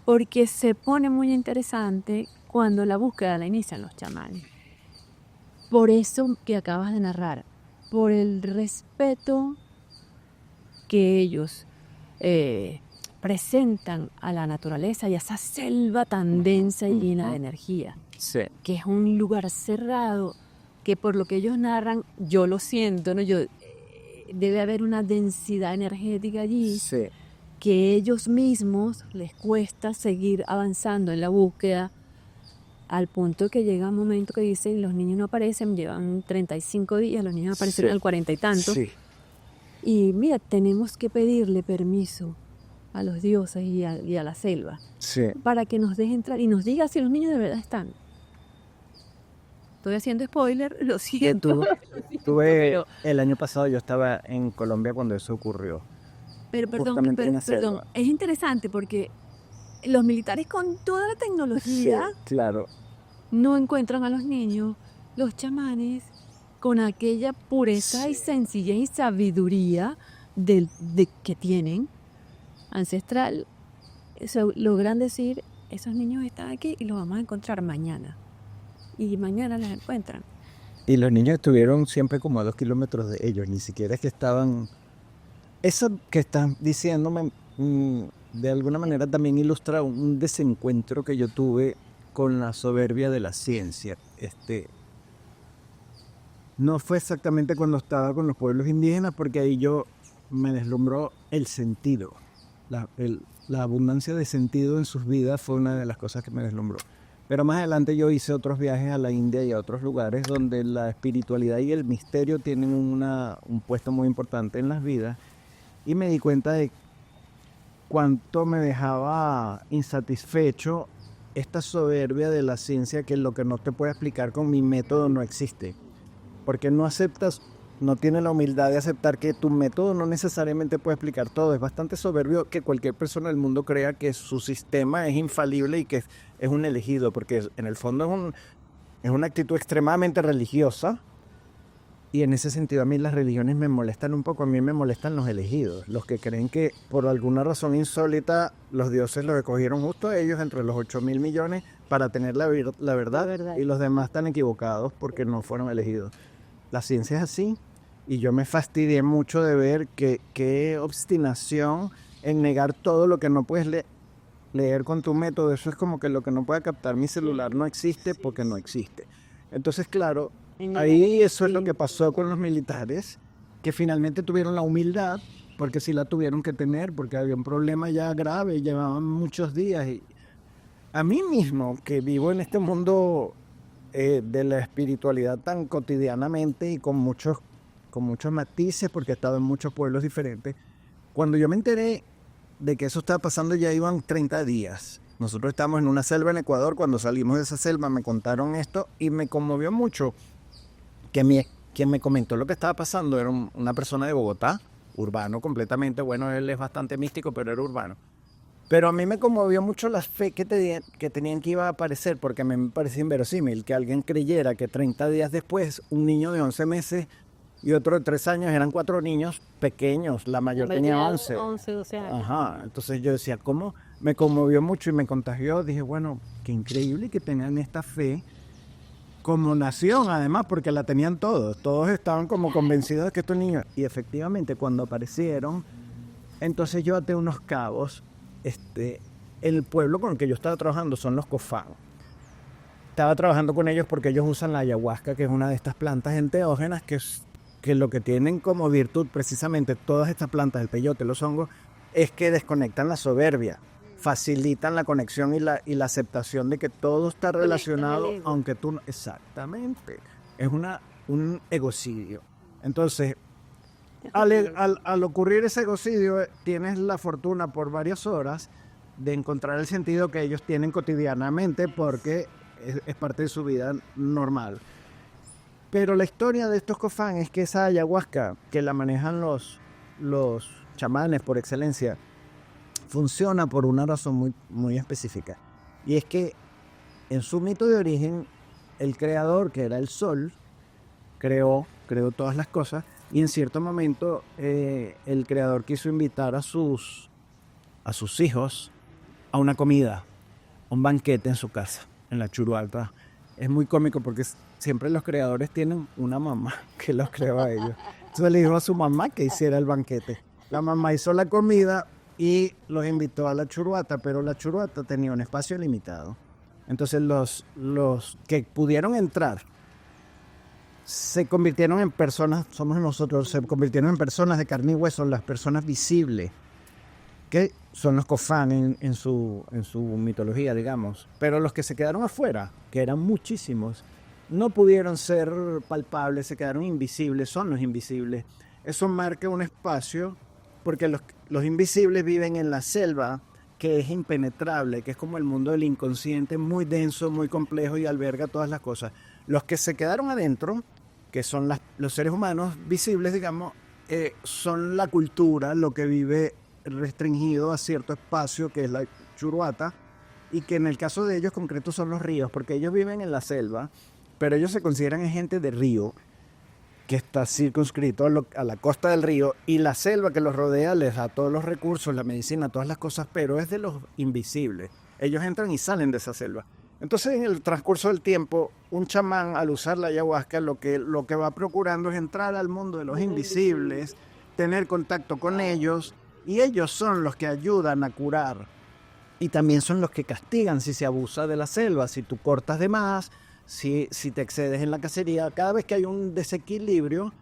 Speaker 3: porque se pone muy interesante cuando la búsqueda la inician los chamanes. Por eso que acabas de narrar, por el respeto que ellos presentan a la naturaleza y a esa selva tan densa y llena de energía,
Speaker 2: Sí.
Speaker 3: que es un lugar cerrado, que por lo que ellos narran, yo lo siento, ¿no? Debe haber una densidad energética allí,
Speaker 2: Sí.
Speaker 3: que ellos mismos les cuesta seguir avanzando en la búsqueda, al punto que llega un momento que dicen, los niños no aparecen, llevan 35 días, los niños aparecieron
Speaker 2: Sí.
Speaker 3: al 40 y tanto,
Speaker 2: Sí.
Speaker 3: y mira, tenemos que pedirle permiso a los dioses y a la selva,
Speaker 2: Sí.
Speaker 3: para que nos deje entrar y nos diga si los niños de verdad están. Estoy haciendo spoiler, lo siento.
Speaker 2: Tuve el año pasado, yo estaba en Colombia cuando eso ocurrió.
Speaker 3: Pero
Speaker 2: Justamente en la selva.
Speaker 3: es interesante porque los militares con toda la tecnología
Speaker 2: Sí, claro.
Speaker 3: no encuentran a los niños, los chamanes con aquella pureza y sencillez y sabiduría de que tienen ancestral, logran decir, esos niños están aquí y los vamos a encontrar mañana. Y mañana los encuentran.
Speaker 2: Y los niños estuvieron siempre como a 2 kilómetros de ellos, ni siquiera es que estaban... Eso que están diciéndome, de alguna manera también ilustra un desencuentro que yo tuve con la soberbia de la ciencia. No fue exactamente cuando estaba con los pueblos indígenas, porque ahí yo me deslumbró el sentido. La abundancia de sentido en sus vidas fue una de las cosas que me deslumbró. Pero más adelante yo hice otros viajes a la India y a otros lugares donde la espiritualidad y el misterio tienen un puesto muy importante en las vidas, y me di cuenta de cuánto me dejaba insatisfecho esta soberbia de la ciencia, que lo que no te puede explicar con mi método no existe. Porque no tiene la humildad de aceptar que tu método no necesariamente puede explicar todo. Es bastante soberbio que cualquier persona del mundo crea que su sistema es infalible y que es un elegido, porque en el fondo es una actitud extremadamente religiosa, y en ese sentido a mí las religiones me molestan un poco. A mí me molestan los elegidos, los que creen que por alguna razón insólita los dioses los escogieron justo a ellos entre los 8.000 millones para tener la verdad, y los demás están equivocados porque no fueron elegidos. La ciencia es así, y yo me fastidié mucho de ver qué obstinación en negar todo lo que no puedes leer con tu método. Eso es como que lo que no pueda captar mi celular no existe porque no existe. Entonces, claro, ahí eso es lo que pasó con los militares, que finalmente tuvieron la humildad, porque sí la tuvieron que tener, porque había un problema ya grave, llevaban muchos días. Y a mí mismo, que vivo en este mundo de la espiritualidad tan cotidianamente y con muchos matices, porque he estado en muchos pueblos diferentes, cuando yo me enteré de que eso estaba pasando ya iban 30 días. Nosotros estábamos en una selva en Ecuador, cuando salimos de esa selva me contaron esto y me conmovió mucho que quien me comentó lo que estaba pasando era una persona de Bogotá, urbano completamente, bueno, él es bastante místico, pero era urbano. Pero a mí me conmovió mucho la fe que tenían que iba a aparecer, porque a mí me parecía inverosímil que alguien creyera que 30 días después un niño de 11 meses y otro de 3 años, eran 4 niños pequeños, la mayor tenía 11.
Speaker 3: 12 años.
Speaker 2: Ajá, entonces yo decía, ¿cómo? Me conmovió mucho y me contagió. Dije, bueno, qué increíble que tengan esta fe como nación, además, porque la tenían todos estaban como convencidos de que estos niños, y efectivamente cuando aparecieron, entonces yo até unos cabos. El pueblo con el que yo estaba trabajando son los Cofán. Estaba trabajando con ellos porque ellos usan la ayahuasca, que es una de estas plantas enteógenas que lo que tienen como virtud precisamente todas estas plantas, el peyote, los hongos, es que desconectan la soberbia, facilitan la conexión y la aceptación de que todo está relacionado, aunque tú no. Exactamente, es un egocidio. Entonces, al ocurrir ese egocidio, tienes la fortuna por varias horas de encontrar el sentido que ellos tienen cotidianamente, porque es parte de su vida normal. Pero la historia de estos Cofán es que esa ayahuasca, que la manejan los chamanes por excelencia, funciona por una razón muy, muy específica. Y es que en su mito de origen, el creador, que era el sol, creó todas las cosas, y en cierto momento el creador quiso invitar a sus hijos a una comida, a un banquete en su casa, en la Churualta. Es muy cómico porque siempre los creadores tienen una mamá que los creó a ellos. Entonces le dijo a su mamá que hiciera el banquete. La mamá hizo la comida y los invitó a la Churuata, pero la Churuata tenía un espacio limitado. Entonces los que pudieron entrar se convirtieron en personas, somos nosotros, se convirtieron en personas de carne y hueso, las personas visibles, que son los Cofán en su mitología, digamos. Pero los que se quedaron afuera, que eran muchísimos, no pudieron ser palpables, se quedaron invisibles, son los invisibles. Eso marca un espacio, porque los invisibles viven en la selva, que es impenetrable, que es como el mundo del inconsciente, muy denso, muy complejo y alberga todas las cosas. Los que se quedaron adentro, que son los seres humanos visibles, digamos, son la cultura, lo que vive restringido a cierto espacio, que es la Churuata, y que en el caso de ellos concretos son los ríos, porque ellos viven en la selva, pero ellos se consideran gente de río, que está circunscrito a la costa del río, y la selva que los rodea les da todos los recursos, la medicina, todas las cosas, pero es de los invisibles. Ellos entran y salen de esa selva. Entonces, en el transcurso del tiempo, un chamán, al usar la ayahuasca, lo que va procurando es entrar al mundo de los invisibles, tener contacto con ellos, y ellos son los que ayudan a curar. Y también son los que castigan si se abusa de la selva, si tú cortas de más, si te excedes en la cacería. Cada vez que hay un desequilibrio,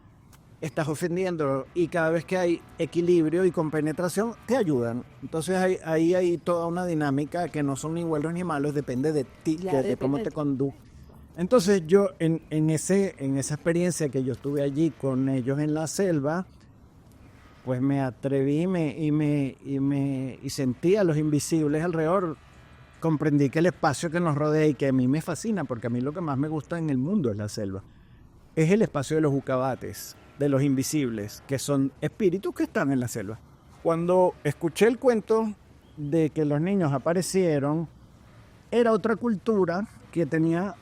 Speaker 2: estás ofendiendo, y cada vez que hay equilibrio y compenetración, te ayudan. Entonces ahí hay toda una dinámica que no son ni buenos ni malos, depende de ti, claro, de cómo te conduzcas. Entonces yo en esa experiencia que yo estuve allí con ellos en la selva, pues me atreví y sentí a los invisibles alrededor. Comprendí que el espacio que nos rodea y que a mí me fascina, porque a mí lo que más me gusta en el mundo es la selva, es el espacio de los ucabates, de los invisibles, que son espíritus que están en la selva. Cuando escuché el cuento de que los niños aparecieron, era otra cultura que tenía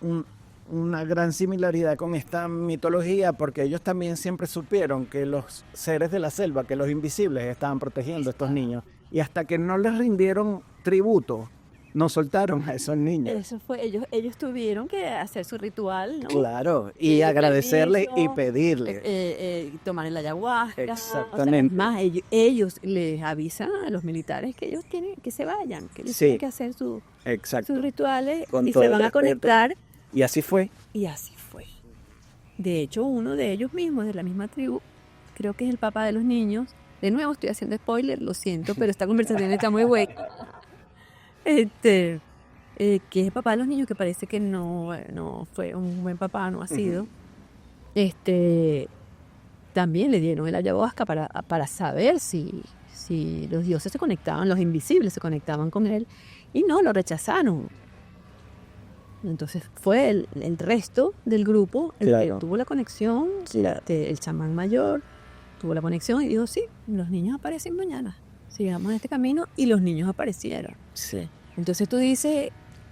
Speaker 2: una gran similaridad con esta mitología, porque ellos también siempre supieron que los seres de la selva, que los invisibles, estaban protegiendo a estos niños, y hasta que no les rindieron tributo, no soltaron a esos niños.
Speaker 3: Eso fue, ellos tuvieron que hacer su ritual, ¿no?
Speaker 2: Claro, y agradecerles y pedirles.
Speaker 3: Tomar el ayahuasca.
Speaker 2: Exactamente.
Speaker 3: O sea, más, ellos les avisan a los militares que ellos tienen que se vayan, que ellos tienen que hacer sus rituales y se van a conectar.
Speaker 2: Y así fue.
Speaker 3: Y así fue. De hecho, uno de ellos mismos, de la misma tribu, creo que es el papá de los niños, De nuevo estoy haciendo spoiler, lo siento, pero esta conversación está muy buena. Que es el papá de los niños, que parece que no fue un buen papá, no ha sido. También le dieron el ayahuasca para saber si los dioses se conectaban, los invisibles se conectaban con él, y no, lo rechazaron. Entonces fue el resto del grupo el que tuvo la conexión, el chamán mayor tuvo la conexión y dijo, sí, los niños aparecen mañana, sigamos este camino, y los niños aparecieron.
Speaker 2: Sí.
Speaker 3: Entonces tú dices,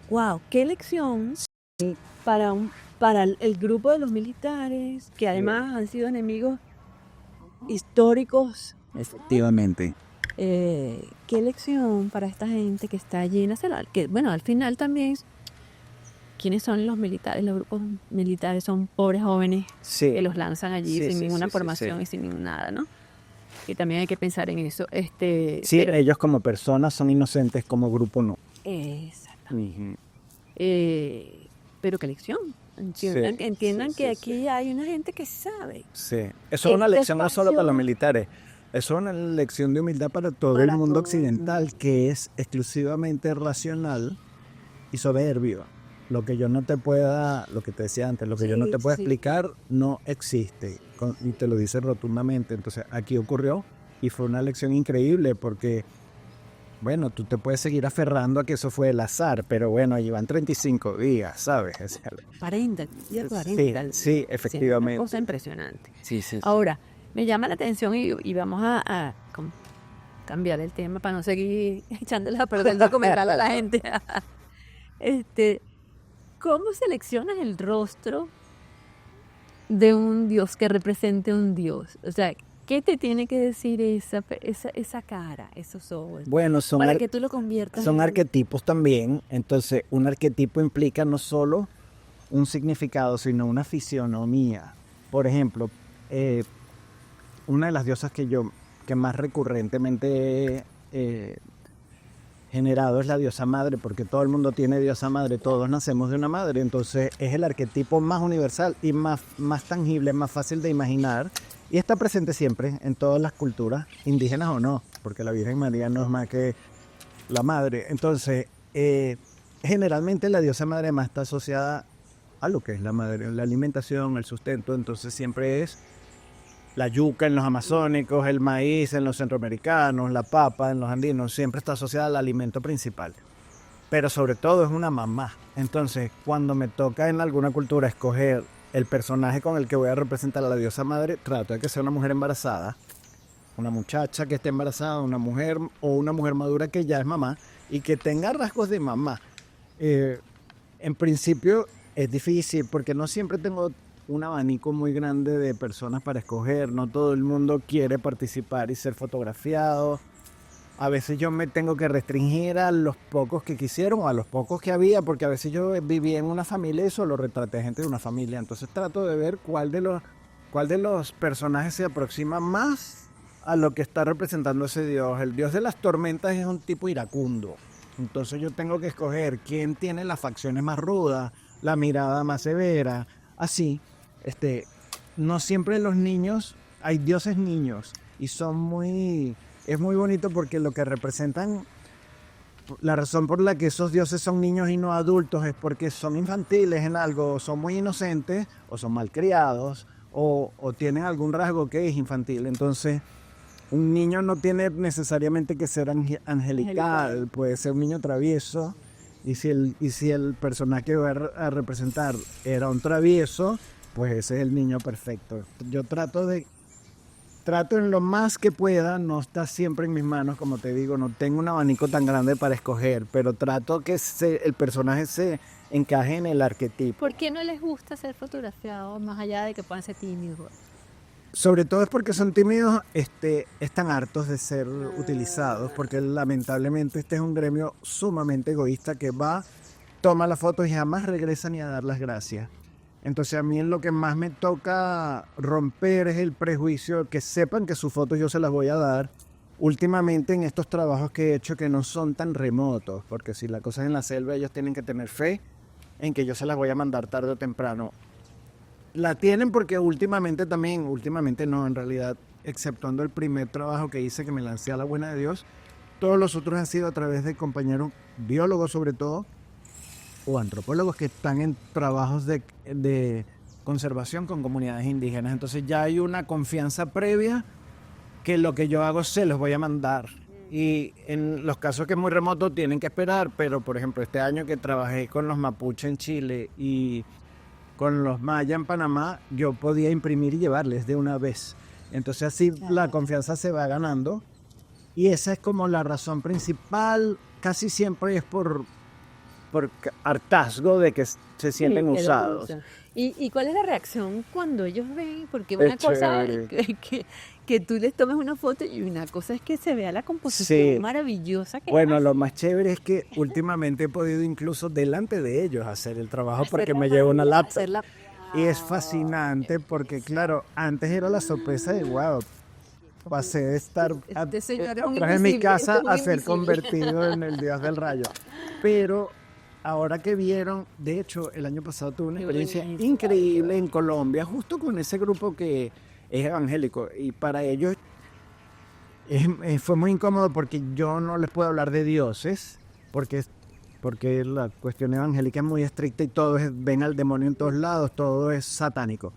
Speaker 3: wow, qué lección para el grupo de los militares, que además han sido enemigos históricos.
Speaker 4: Efectivamente.
Speaker 3: Qué lección para esta gente que está allí en la selva. Que bueno, al final también, ¿quiénes son los militares? Los grupos militares son pobres jóvenes que los lanzan allí sin ninguna formación y sin nada, ¿no? Y también hay que pensar en eso.
Speaker 2: Sí, pero ellos como personas son inocentes, como grupo no.
Speaker 3: Exactamente. Pero qué lección. Entiendan que aquí hay una gente que sabe.
Speaker 2: Sí, eso es una lección no solo para los militares, eso es una lección de humildad para todo el mundo occidental, que es exclusivamente racional y soberbio. Lo que yo no te pueda, lo que te decía antes, lo que yo no te pueda explicar no existe, y te lo dice rotundamente. Entonces aquí ocurrió y fue una lección increíble porque, bueno, tú te puedes seguir aferrando a que eso fue el azar, pero bueno, llevan 35 días, ¿sabes?
Speaker 3: 40.
Speaker 2: Sí, efectivamente.
Speaker 3: Sí, una cosa impresionante.
Speaker 2: Sí.
Speaker 3: Ahora, me llama la atención y vamos a cambiar el tema para no seguir echándole a perder el documental a la gente. ¿Cómo seleccionas el rostro de un dios que represente un dios? O sea, ¿qué te tiene que decir esa cara, esos ojos?
Speaker 2: Bueno,
Speaker 3: para que tú lo conviertas.
Speaker 2: Son arquetipos también. Entonces, un arquetipo implica no solo un significado, sino una fisionomía. Por ejemplo, una de las diosas que más recurrentemente he generado es la diosa madre, porque todo el mundo tiene diosa madre, todos nacemos de una madre. Entonces, es el arquetipo más universal y más tangible, más fácil de imaginar. Y está presente siempre en todas las culturas, indígenas o no, porque la Virgen María no es más que la madre. Entonces, generalmente la diosa madre más está asociada a lo que es la madre, la alimentación, el sustento. Entonces siempre es la yuca en los amazónicos, el maíz en los centroamericanos, la papa en los andinos, siempre está asociada al alimento principal. Pero sobre todo es una mamá. Entonces, cuando me toca en alguna cultura escoger el personaje con el que voy a representar a la diosa madre, trato de que sea una mujer embarazada, una muchacha que esté embarazada, una mujer o una mujer madura que ya es mamá y que tenga rasgos de mamá. En principio es difícil porque no siempre tengo un abanico muy grande de personas para escoger, no todo el mundo quiere participar y ser fotografiado. A veces yo me tengo que restringir a los pocos que quisieron o a los pocos que había, porque a veces yo vivía en una familia y solo retraté gente de una familia. Entonces trato de ver cuál de los personajes se aproxima más a lo que está representando ese dios. El dios de las tormentas es un tipo iracundo. Entonces yo tengo que escoger quién tiene las facciones más rudas, la mirada más severa, así. No siempre los niños, hay dioses niños y es muy bonito porque lo que representan, la razón por la que esos dioses son niños y no adultos es porque son infantiles en algo, son muy inocentes o son malcriados o tienen algún rasgo que es infantil. Entonces, un niño no tiene necesariamente que ser angelical, puede ser un niño travieso. Y si el personaje que voy a representar era un travieso, pues ese es el niño perfecto. Yo trato en lo más que pueda, no está siempre en mis manos, como te digo, no tengo un abanico tan grande para escoger, pero trato que el personaje se encaje en el arquetipo.
Speaker 3: ¿Por qué no les gusta ser fotografiados más allá de que puedan ser tímidos?
Speaker 2: Sobre todo es porque son tímidos, están hartos de ser utilizados, porque lamentablemente este es un gremio sumamente egoísta que va, toma las fotos y jamás regresa ni a dar las gracias. Entonces a mí lo que más me toca romper es el prejuicio, que sepan que sus fotos yo se las voy a dar. Últimamente en estos trabajos que he hecho que no son tan remotos, porque si la cosa es en la selva ellos tienen que tener fe en que yo se las voy a mandar tarde o temprano. La tienen porque últimamente no, en realidad exceptuando el primer trabajo que hice, que me lancé a la buena de Dios. Todos los otros han sido a través de compañeros biólogos sobre todo, o antropólogos que están en trabajos de conservación con comunidades indígenas. Entonces ya hay una confianza previa que lo que yo hago se los voy a mandar. Y en los casos que es muy remoto tienen que esperar, pero por ejemplo este año que trabajé con los mapuche en Chile y con los mayas en Panamá, yo podía imprimir y llevarles de una vez. Entonces así la confianza se va ganando y esa es como la razón principal. Casi siempre es por hartazgo de que se sienten usados.
Speaker 3: ¿Y cuál es la reacción cuando ellos ven? Porque una cosa es que tú les tomes una foto y una cosa es que se vea la composición maravillosa que
Speaker 2: Bueno,
Speaker 3: hacen.
Speaker 2: lo más chévere es que últimamente he podido incluso delante de ellos hacer el trabajo porque me llevo una laptop. Y es fascinante porque, claro, antes era la sorpresa de wow, pasé de estar
Speaker 3: Este señor es un
Speaker 2: atrás de mi
Speaker 3: invisible,
Speaker 2: casa
Speaker 3: este es un
Speaker 2: a ser
Speaker 3: invisible.
Speaker 2: convertido en el dios del rayo. Pero ahora que vieron, de hecho, el año pasado tuve una experiencia increíble en Colombia, justo con ese grupo que es evangélico. Y para ellos fue muy incómodo porque yo no les puedo hablar de dioses, porque la cuestión evangélica es muy estricta y ven al demonio en todos lados, todo es satánico.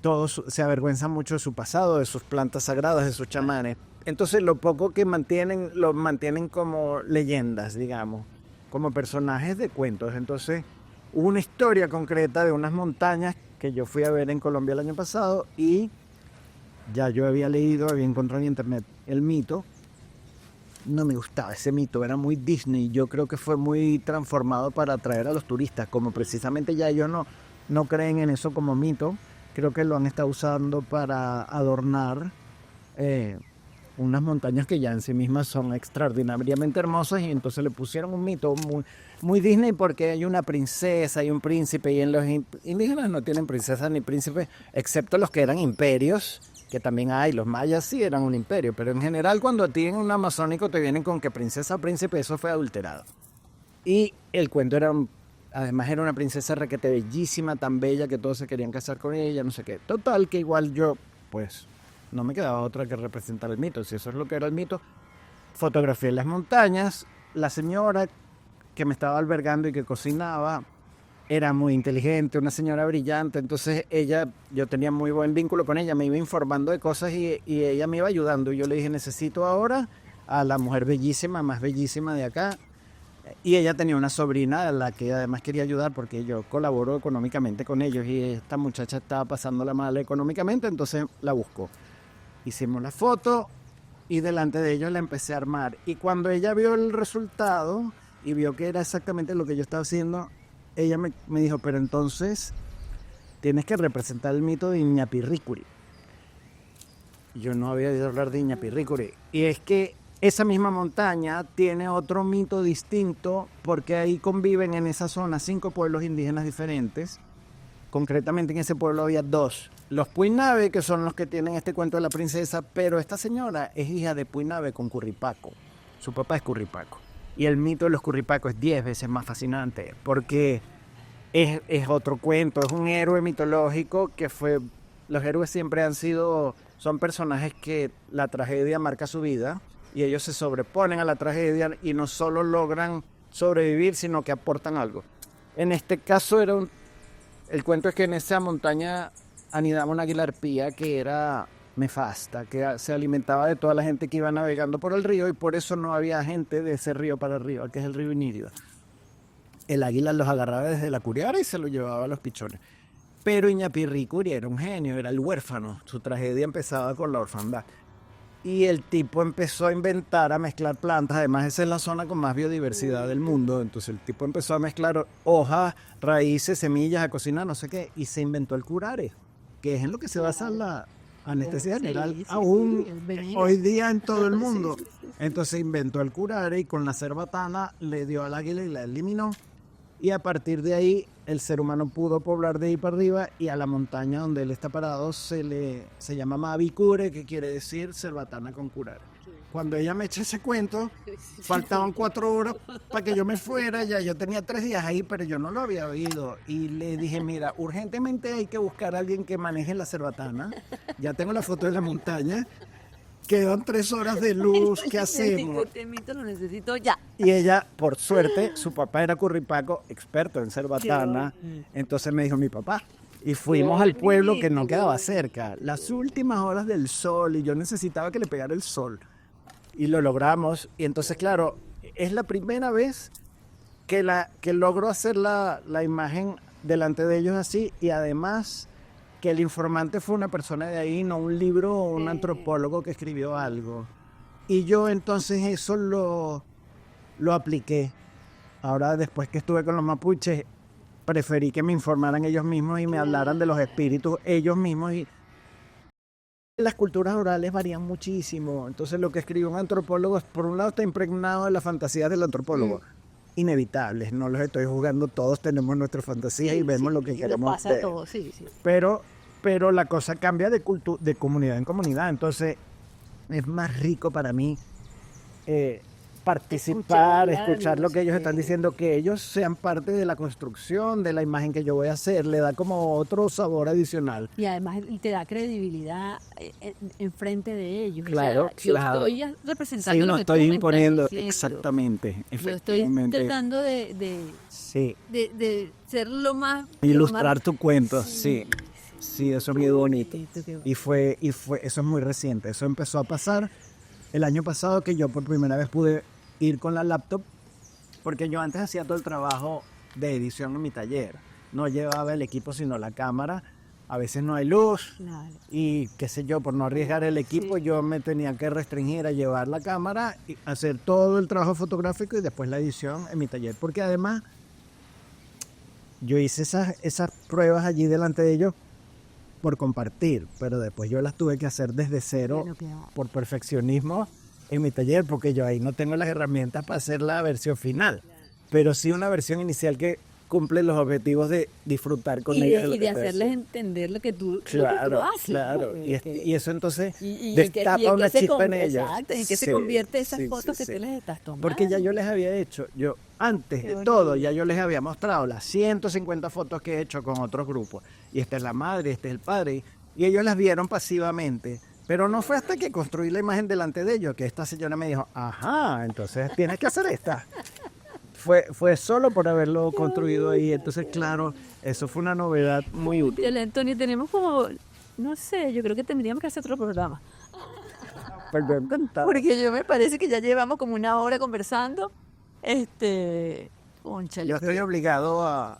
Speaker 2: Todos se avergüenzan mucho de su pasado, de sus plantas sagradas, de sus chamanes. Entonces lo poco que mantienen, lo mantienen como leyendas, digamos, como personajes de cuentos. Entonces hubo una historia concreta de unas montañas que yo fui a ver en Colombia el año pasado y ya yo había encontrado en internet el mito. No me gustaba ese mito, era muy Disney. Yo creo que fue muy transformado para atraer a los turistas, como precisamente ya ellos no creen en eso como mito. Creo que lo han estado usando para adornar unas montañas que ya en sí mismas son extraordinariamente hermosas y entonces le pusieron un mito muy, muy Disney porque hay una princesa y un príncipe y en los indígenas no tienen princesas ni príncipes excepto los que eran imperios, que también hay, los mayas sí eran un imperio, pero en general cuando a ti en un amazónico te vienen con que princesa o príncipe, eso fue adulterado. Y el cuento además era una princesa requete bellísima, tan bella que todos se querían casar con ella, no sé qué. Total, que igual yo, pues, no me quedaba otra que representar el mito. Si eso es lo que era el mito, fotografié las montañas. La señora que me estaba albergando y que cocinaba era muy inteligente, una señora brillante. Entonces yo tenía muy buen vínculo con ella, me iba informando de cosas y ella me iba ayudando. Y yo le dije, necesito ahora a la mujer bellísima, más bellísima de acá. Y ella tenía una sobrina a la que además quería ayudar porque yo colaboro económicamente con ellos y esta muchacha estaba pasándola mal económicamente, entonces la busco. Hicimos la foto y delante de ellos la empecé a armar. Y cuando ella vio el resultado y vio que era exactamente lo que yo estaba haciendo, ella me dijo, pero entonces tienes que representar el mito de Iñapirrícuri. Yo no había oído hablar de Iñapirrícuri. Y es que esa misma montaña tiene otro mito distinto porque ahí conviven en esa zona 5 pueblos indígenas diferentes. Concretamente en ese pueblo había 2. Los Puinave, que son los que tienen este cuento de la princesa, pero esta señora es hija de Puinave con Curripaco. Su papá es Curripaco. Y el mito de los Curripacos es 10 veces más fascinante porque es otro cuento, es un héroe mitológico que fue... Los héroes siempre son personajes que la tragedia marca su vida y ellos se sobreponen a la tragedia y no solo logran sobrevivir, sino que aportan algo. En este caso el cuento es que en esa montaña anidaba una águila arpía que era nefasta, que se alimentaba de toda la gente que iba navegando por el río y por eso no había gente de ese río para arriba, que es el río Inírida. El águila los agarraba desde la curiara y se los llevaba a los pichones. Pero Iñapirrícuri era un genio, era el huérfano. Su tragedia empezaba con la orfandad. Y el tipo empezó a inventar, a mezclar plantas. Además, esa es la zona con más biodiversidad del mundo. Entonces el tipo empezó a mezclar hojas, raíces, semillas, a cocinar, no sé qué. Y se inventó el curare, que es en lo que se basa la anestesia general aún hoy día en todo el mundo. Entonces inventó el curare y con la cerbatana le dio al águila y la eliminó. Y a partir de ahí el ser humano pudo poblar de ahí para arriba y a la montaña donde él está parado se llama Mavicure, que quiere decir cerbatana con curare.
Speaker 4: cuando ella me echa ese cuento, faltaban 4 horas para que yo me fuera, ya yo tenía 3 días ahí, pero yo no lo había oído. Y le dije, mira, urgentemente hay que buscar a alguien que maneje la cerbatana. Ya tengo la foto de la montaña. Quedan 3 horas de luz, ¿qué hacemos?
Speaker 3: Este mito lo necesito ya.
Speaker 4: Y ella, por suerte, su papá era curripaco, experto en cerbatana. Entonces me dijo mi papá. Y fuimos al pueblo que no quedaba cerca. Las últimas horas del sol, y yo necesitaba que le pegara el sol. Y lo logramos. Y entonces, claro, es la primera vez que logro hacer la imagen delante de ellos así. Y además que el informante fue una persona de ahí, no un libro o un antropólogo que escribió algo. Y yo entonces eso lo apliqué. Ahora, después que estuve con los mapuches, preferí que me informaran ellos mismos y me hablaran de los espíritus ellos mismos. Y las culturas orales varían muchísimo. Entonces lo que escribe un antropólogo, por un lado, está impregnado de las fantasías del antropólogo. Inevitables, no los estoy juzgando, todos tenemos nuestras fantasías y vemos lo que queremos
Speaker 3: pasa
Speaker 4: ver.
Speaker 3: todo, sí.
Speaker 4: Pero la cosa cambia de comunidad en comunidad. Entonces es más rico para mí participar, escuchar lo que ellos están diciendo, que ellos sean parte de la construcción de la imagen que yo voy a hacer, le da como otro sabor adicional.
Speaker 3: Y además te da credibilidad en frente de ellos.
Speaker 4: Claro,
Speaker 3: o sea,
Speaker 4: claro.
Speaker 3: Yo estoy representando
Speaker 4: Sí,
Speaker 3: lo
Speaker 4: no
Speaker 3: que tú
Speaker 4: estoy
Speaker 3: me
Speaker 4: imponiendo,
Speaker 3: estás diciendo.
Speaker 4: exactamente,
Speaker 3: Yo estoy
Speaker 4: efectivamente.
Speaker 3: tratando de
Speaker 4: Sí,
Speaker 3: ser lo más...
Speaker 4: ilustrar
Speaker 3: lo
Speaker 4: tu cuento, sí. Sí, eso es muy bonito.
Speaker 3: qué
Speaker 4: Y fue, eso es muy reciente. Eso empezó a pasar el año pasado, que yo por primera vez pude ir con la laptop, porque yo antes hacía todo el trabajo de edición en mi taller. No llevaba el equipo, sino la cámara. A veces no hay luz.
Speaker 3: Claro.
Speaker 4: Y qué sé yo, por no arriesgar el equipo, yo me tenía que restringir a llevar la cámara y hacer todo el trabajo fotográfico y después la edición en mi taller. Porque además yo hice esas pruebas allí delante de ellos por compartir, pero después yo las tuve que hacer desde cero por perfeccionismo en mi taller, porque yo ahí no tengo las herramientas para hacer la versión final, pero sí una versión inicial que cumple los objetivos de disfrutar con ellos.
Speaker 3: Y de hacerles entender lo que tú,
Speaker 4: Claro,
Speaker 3: haces.
Speaker 4: claro.
Speaker 3: ¿No?
Speaker 4: Y eso entonces
Speaker 3: Y
Speaker 4: destapa una chispa en ellos.
Speaker 3: Exacto, en que se
Speaker 4: Sí,
Speaker 3: convierte esas
Speaker 4: sí,
Speaker 3: fotos
Speaker 4: sí,
Speaker 3: que
Speaker 4: sí.
Speaker 3: tú les estás tomando.
Speaker 4: Porque ya yo les había hecho, antes de todo, ya yo les había mostrado las 150 fotos que he hecho con otros grupos. Y esta es la madre, este es el padre. Y ellos las vieron pasivamente. Pero no fue hasta que construí la imagen delante de ellos que esta señora me dijo, ajá, entonces tienes que hacer esta. Fue solo por haberlo construido ahí. Entonces, claro, eso fue una novedad muy útil.
Speaker 3: Mira, Antonio, tenemos como, no sé, yo creo que tendríamos que hacer otro programa.
Speaker 4: Pero encantado.
Speaker 3: Porque yo me parece que ya llevamos como una hora conversando. Cónchale.
Speaker 4: Yo estoy obligado a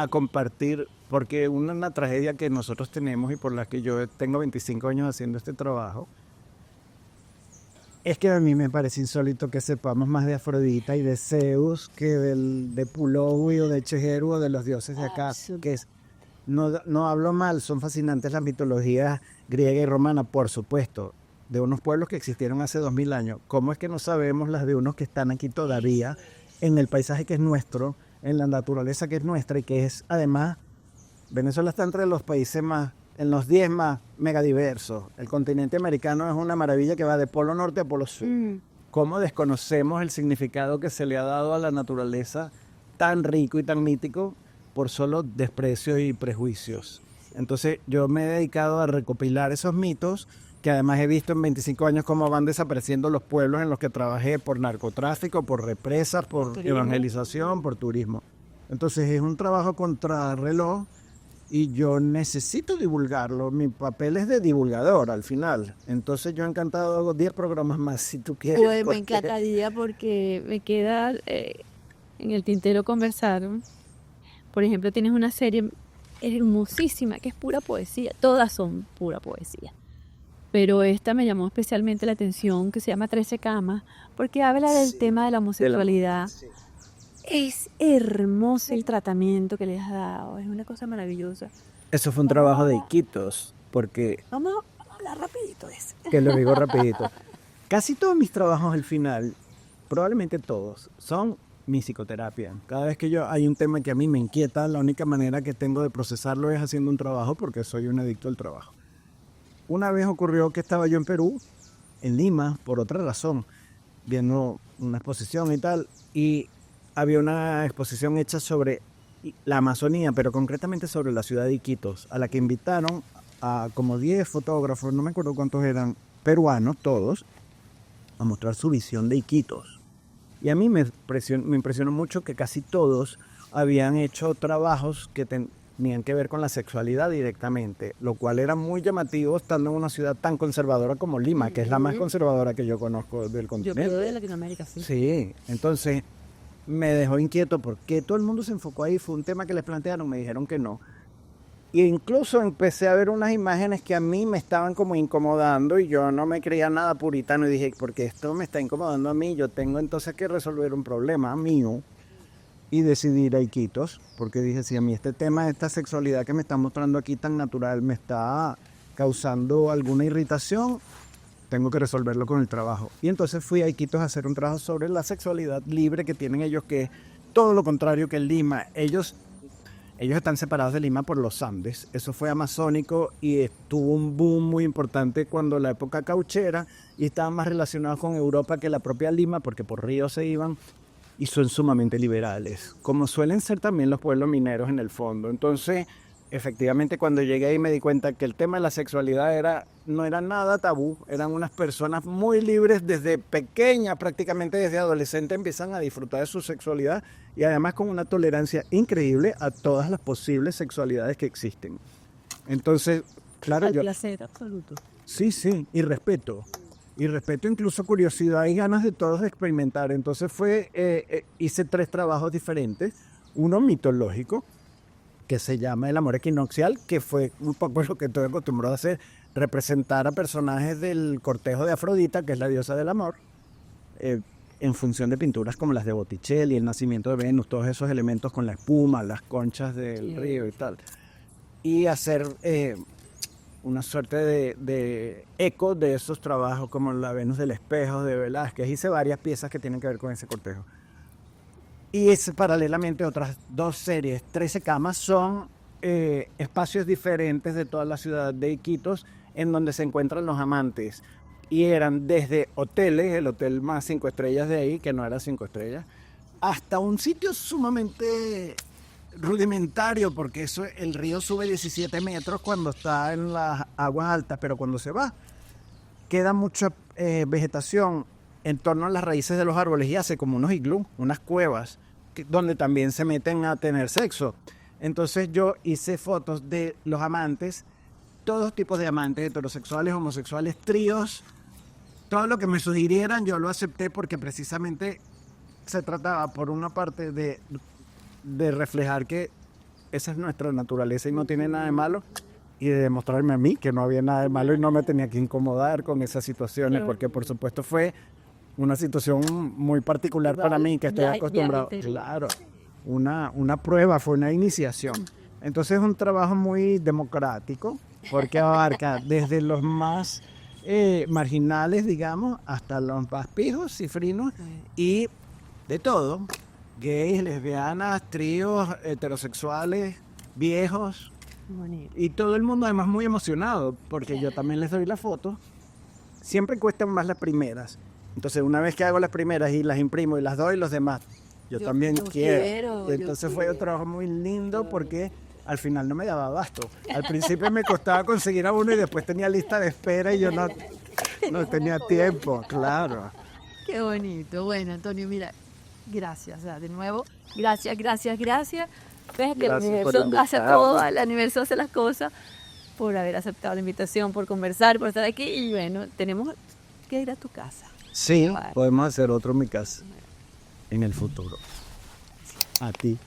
Speaker 4: compartir, porque una tragedia que nosotros tenemos y por la que yo tengo 25 años haciendo este trabajo, es que a mí me parece insólito que sepamos más de Afrodita y de Zeus que de Pulogu o de Chejeru o de los dioses de acá. No hablo mal, son fascinantes las mitologías griega y romana, por supuesto, de unos pueblos que existieron hace 2000 años. ¿Cómo es que no sabemos las de unos que están aquí todavía, en el paisaje que es nuestro, en la naturaleza que es nuestra y que es, además, Venezuela está entre los países en los 10 más megadiversos. El continente americano es una maravilla que va de polo norte a polo sur. ¿Cómo desconocemos el significado que se le ha dado a la naturaleza tan rico y tan mítico por solo desprecio y prejuicios? Entonces yo me he dedicado a recopilar esos mitos, que además he visto en 25 años cómo van desapareciendo los pueblos en los que trabajé por narcotráfico, por represas, por evangelización, por turismo. Entonces es un trabajo contrarreloj y yo necesito divulgarlo. Mi papel es de divulgador al final. Entonces yo encantado hago 10 programas más si tú quieres.
Speaker 3: Pues me encantaría porque me queda en el tintero conversar. Por ejemplo, tienes una serie hermosísima que es pura poesía. Todas son pura poesía. Pero esta me llamó especialmente la atención, que se llama 13 camas, porque habla del tema de la homosexualidad.
Speaker 4: Sí.
Speaker 3: Es hermoso el tratamiento que les has dado, es una cosa maravillosa.
Speaker 4: Eso fue un trabajo de Iquitos, porque,
Speaker 3: Vamos a hablar rapidito de eso.
Speaker 4: que lo digo rapidito, casi todos mis trabajos al final, probablemente todos, son mi psicoterapia. Cada vez que hay un tema que a mí me inquieta, la única manera que tengo de procesarlo es haciendo un trabajo, porque soy un adicto al trabajo. Una vez ocurrió que estaba yo en Perú, en Lima por otra razón, viendo una exposición y tal, y había una exposición hecha sobre la Amazonía, pero concretamente sobre la ciudad de Iquitos, a la que invitaron a como 10 fotógrafos, no me acuerdo cuántos eran, peruanos todos, a mostrar su visión de Iquitos. Y a mí me impresionó mucho que casi todos habían hecho trabajos que tenían que ver con la sexualidad directamente, lo cual era muy llamativo estando en una ciudad tan conservadora como Lima, que es la más conservadora que yo conozco del
Speaker 3: Yo
Speaker 4: continente.
Speaker 3: creo de Latinoamérica, sí.
Speaker 4: Sí, entonces me dejó inquieto porque todo el mundo se enfocó ahí, fue un tema que les plantearon, me dijeron que no. E incluso empecé a ver unas imágenes que a mí me estaban como incomodando y yo no me creía nada puritano y dije, porque esto me está incomodando a mí, yo tengo entonces que resolver un problema mío y decidí ir a Iquitos, porque dije, si a mí este tema, esta sexualidad que me está mostrando aquí tan natural me está causando alguna irritación, tengo que resolverlo con el trabajo. Y entonces fui a Iquitos a hacer un trabajo sobre la sexualidad libre que tienen ellos, que es todo lo contrario que en Lima. Ellos están separados de Lima por los Andes. Eso fue amazónico y tuvo un boom muy importante cuando la época cauchera y estaban más relacionados con Europa que la propia Lima porque por ríos se iban y son sumamente liberales, como suelen ser también los pueblos mineros en el fondo. Entonces, efectivamente, cuando llegué ahí me di cuenta que el tema de la sexualidad no era nada tabú, eran unas personas muy libres desde pequeñas, prácticamente desde adolescentes empiezan a disfrutar de su sexualidad y además con una tolerancia increíble a todas las posibles sexualidades que existen. Entonces, claro,
Speaker 3: Al placer absoluto.
Speaker 4: Sí, y respeto. Y respeto, incluso curiosidad y ganas de todos de experimentar. Entonces hice 3 trabajos diferentes. Uno mitológico, que se llama El amor equinoccial, que fue un poco lo que estoy acostumbrado a hacer, representar a personajes del cortejo de Afrodita, que es la diosa del amor, en función de pinturas como las de Botticelli, el nacimiento de Venus, todos esos elementos con la espuma, las conchas del río y tal. Y hacer una suerte de eco de esos trabajos como la Venus del espejo de Velázquez. Hice varias piezas que tienen que ver con ese cortejo. Y paralelamente otras 2 series, 13 camas, son espacios diferentes de toda la ciudad de Iquitos en donde se encuentran los amantes. Y eran desde hoteles, el hotel más 5 estrellas de ahí, que no era 5 estrellas, hasta un sitio sumamente rudimentario, porque el río sube 17 metros cuando está en las aguas altas, pero cuando se va, queda mucha vegetación en torno a las raíces de los árboles y hace como unos iglú, unas cuevas, donde también se meten a tener sexo. Entonces yo hice fotos de los amantes, todos tipos de amantes, heterosexuales, homosexuales, tríos, todo lo que me sugirieran yo lo acepté porque precisamente se trataba por una parte de reflejar que esa es nuestra naturaleza y no tiene nada de malo, y de demostrarme a mí que no había nada de malo y no me tenía que incomodar con esas situaciones, porque por supuesto fue una situación muy particular para mí, que estoy acostumbrado. Claro, una prueba, fue una iniciación. Entonces es un trabajo muy democrático, porque abarca desde los más marginales, digamos, hasta los más pijos, cifrinos, y de todo. Gays, lesbianas, tríos, heterosexuales, viejos.
Speaker 3: Bonito.
Speaker 4: Y todo el mundo además muy emocionado, porque yo también les doy la foto. Siempre cuestan más las primeras. Entonces una vez que hago las primeras y las imprimo y las doy, los demás, yo también quiero. Y entonces fue un trabajo muy lindo porque al final no me daba abasto. Al principio me costaba conseguir a uno y después tenía lista de espera y yo no tenía tiempo, claro.
Speaker 3: Qué bonito. Bueno, Antonio, mira, gracias, o sea, de nuevo, gracias. Ves que el universo hace todo, el universo hace las cosas, por haber aceptado la invitación, por conversar, por estar aquí. Y bueno, tenemos que ir a tu casa.
Speaker 4: Sí, podemos hacer otro en mi casa en el futuro. A ti.